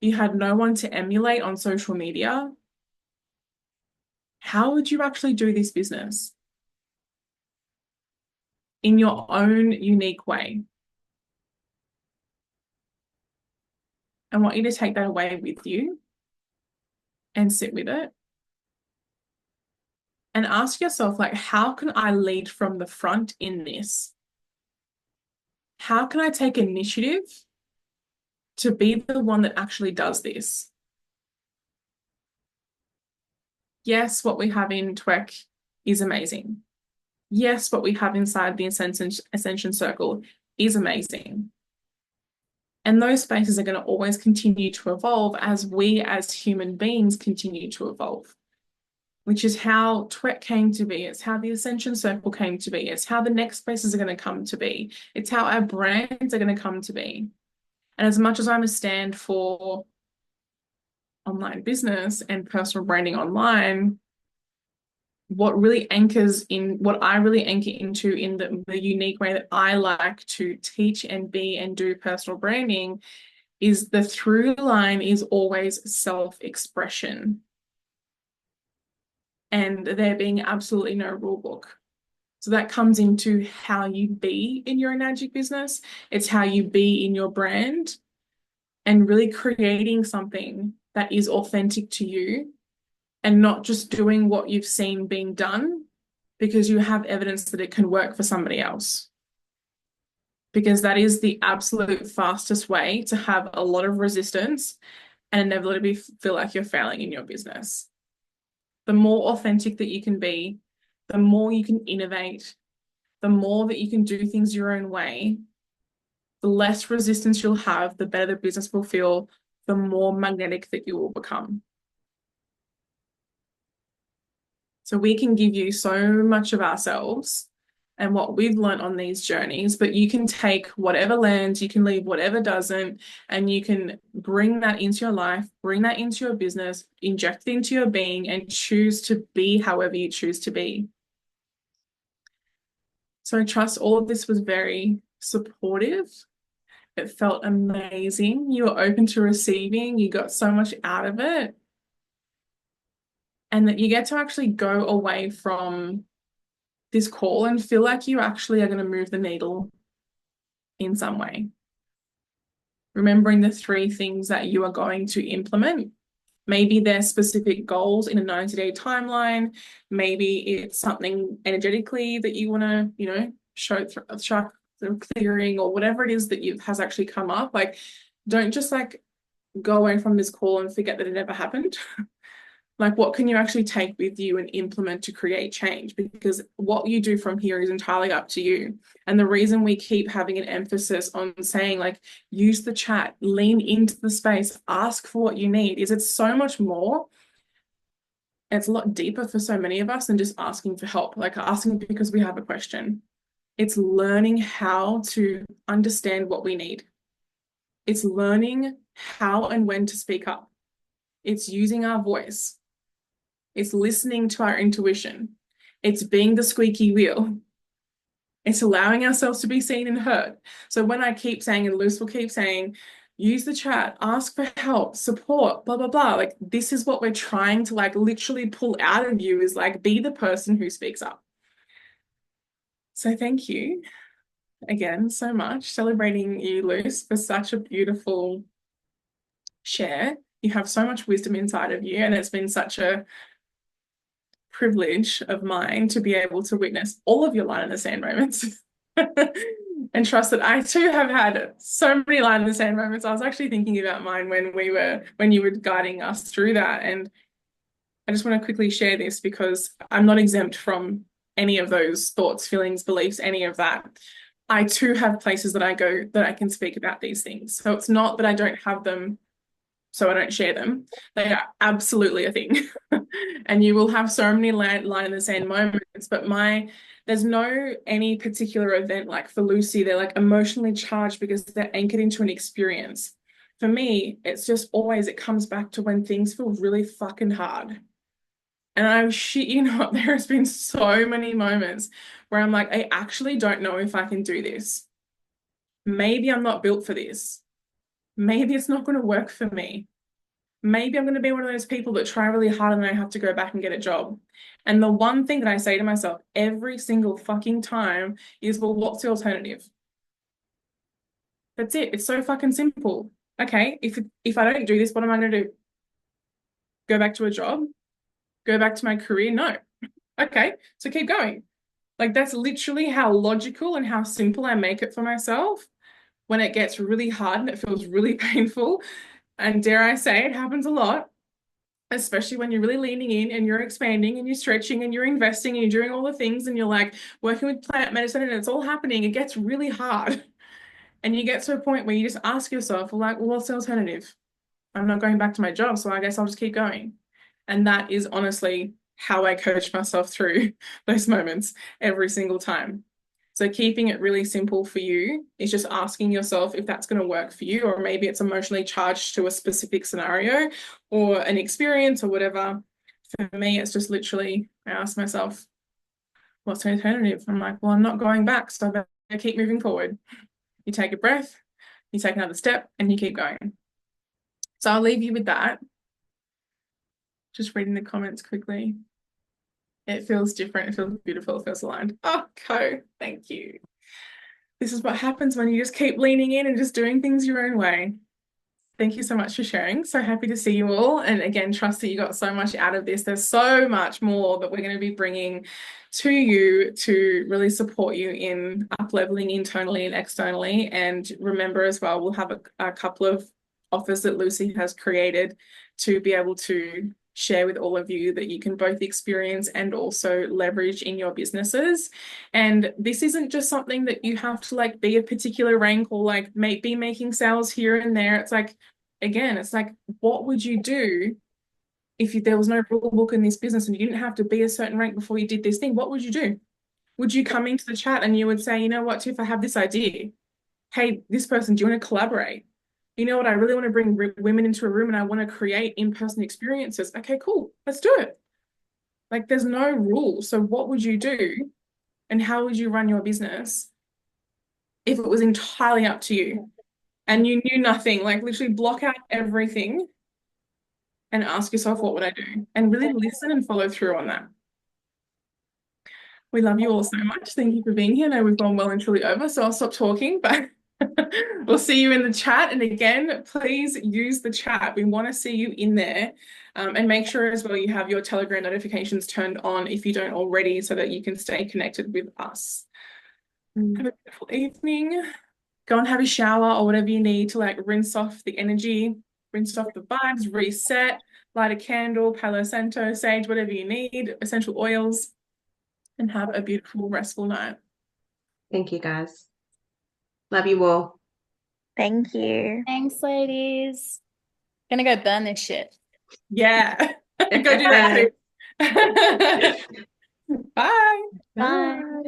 You had no one to emulate on social media. How would you actually do this business in your own unique way? I want you to take that away with you and sit with it and ask yourself, like, how can I lead from the front in this? How can I take initiative to be the one that actually does this? Yes, what we have in TWEC is amazing. Yes, what we have inside the Ascension Circle is amazing. And those spaces are going to always continue to evolve as we as human beings continue to evolve, which is how TWEC came to be. It's how the Ascension Circle came to be. It's how the next spaces are going to come to be. It's how our brands are going to come to be. And as much as I'm a stand for online business and personal branding online, what I really anchor into in the unique way that I like to teach and be and do personal branding is the through line is always self-expression, and there being absolutely no rule book. So that comes into how you be in your enagic business. It's how you be in your brand and really creating something that is authentic to you and not just doing what you've seen being done because you have evidence that it can work for somebody else. Because that is the absolute fastest way to have a lot of resistance and inevitably feel like you're failing in your business. The more authentic that you can be, the more you can innovate, the more that you can do things your own way, the less resistance you'll have, the better the business will feel, the more magnetic that you will become. So we can give you so much of ourselves and what we've learned on these journeys, but you can take whatever lands, you can leave whatever doesn't, and you can bring that into your life, bring that into your business, inject it into your being, and choose to be however you choose to be. So I trust all of this was very supportive. It felt amazing. You were open to receiving. You got so much out of it. And that you get to actually go away from this call and feel like you actually are going to move the needle in some way. Remembering the 3 things that you are going to implement. Maybe they're specific goals in a 90-day timeline. Maybe it's something energetically that you want to, show through clearing, or whatever it is that has actually come up. Like, don't just go away from this call and forget that it ever happened. Like, what can you actually take with you and implement to create change? Because what you do from here is entirely up to you. And the reason we keep having an emphasis on saying, like, use the chat, lean into the space, ask for what you need, is it's so much more. It's a lot deeper for so many of us than just asking for help, like asking because we have a question. It's learning how to understand what we need. It's learning how and when to speak up. It's using our voice. It's listening to our intuition. It's being the squeaky wheel. It's allowing ourselves to be seen and heard. So when I keep saying, and Luce will keep saying, use the chat, ask for help, support, blah, blah, blah. Like, this is what we're trying to like literally pull out of you is like, be the person who speaks up. So thank you again so much. Celebrating you, Luce, for such a beautiful share. You have so much wisdom inside of you, and it's been such a privilege of mine to be able to witness all of your line in the sand moments and trust that I too have had so many line in the sand moments. I was actually thinking about mine when you were guiding us through that. And I just want to quickly share this because I'm not exempt from any of those thoughts, feelings, beliefs, any of that. I too have places that I go that I can speak about these things. So it's not that I don't have them so I don't share them. They are absolutely a thing. And you will have so many line in the sand moments, but there's no any particular event like for Lucy, they're like emotionally charged because they're anchored into an experience. For me, it's just always it comes back to when things feel really fucking hard. And I shit you not, there has been so many moments where I'm like, I actually don't know if I can do this. Maybe I'm not built for this. Maybe it's not going to work for me. Maybe I'm going to be one of those people that try really hard and then I have to go back and get a job. And the one thing that I say to myself every single fucking time is, well, what's the alternative? That's it. It's so fucking simple. Okay, if I don't do this, what am I going to do? Go back to a job? Go back to my career? No. Okay, so keep going. Like that's literally how logical and how simple I make it for myself when it gets really hard and it feels really painful. And dare I say, it happens a lot, especially when you're really leaning in and you're expanding and you're stretching and you're investing and you're doing all the things and you're like working with plant medicine and it's all happening. It gets really hard. And you get to a point where you just ask yourself, like, well, what's the alternative? I'm not going back to my job, so I guess I'll just keep going. And that is honestly how I coach myself through those moments every single time. So keeping it really simple for you is just asking yourself if that's going to work for you, or maybe it's emotionally charged to a specific scenario or an experience or whatever. For me, it's just literally, I ask myself, what's the alternative? I'm like, well, I'm not going back, so I better keep moving forward. You take a breath, you take another step, and you keep going. So I'll leave you with that. Just reading the comments quickly. It feels different. It feels beautiful. It feels aligned. Oh, Co, thank you. This is what happens when you just keep leaning in and just doing things your own way. Thank you so much for sharing. So happy to see you all. And again, trust that you got so much out of this. There's so much more that we're going to be bringing to you to really support you in up leveling internally and externally. And remember as well, we'll have a couple of offers that Lucy has created to be able to share with all of you that you can both experience and also leverage in your businesses. And this isn't just something that you have to like be a particular rank or like be making sales here and there. It's like, again, it's like, what would you do if there was no rule book in this business and you didn't have to be a certain rank before you did this thing? What would you do? Would you come into the chat and you would say, you know what, Tiff, I have this idea. Hey, this person, do you want to collaborate? You know what, I really want to bring women into a room and I want to create in-person experiences. Okay, cool, let's do it. Like there's no rule. So what would you do and how would you run your business if it was entirely up to you and you knew nothing? Like literally block out everything and ask yourself, what would I do? And really listen and follow through on that. We love you all so much. Thank you for being here. I know we've gone well and truly over, so I'll stop talking, but we'll see you in the chat. And again, please use the chat. We want to see you in there. And make sure as well you have your Telegram notifications turned on if you don't already so that you can stay connected with us. Have a beautiful evening. Go and have a shower or whatever you need to like rinse off the energy, rinse off the vibes, reset. light a candle, Palo Santo, sage, whatever you need, essential oils, and have a beautiful, restful night. Thank you, guys. Love you all. Thank you. Thanks, ladies. Gonna go burn this shit. Yeah. Go do that too. Bye. Bye. Bye.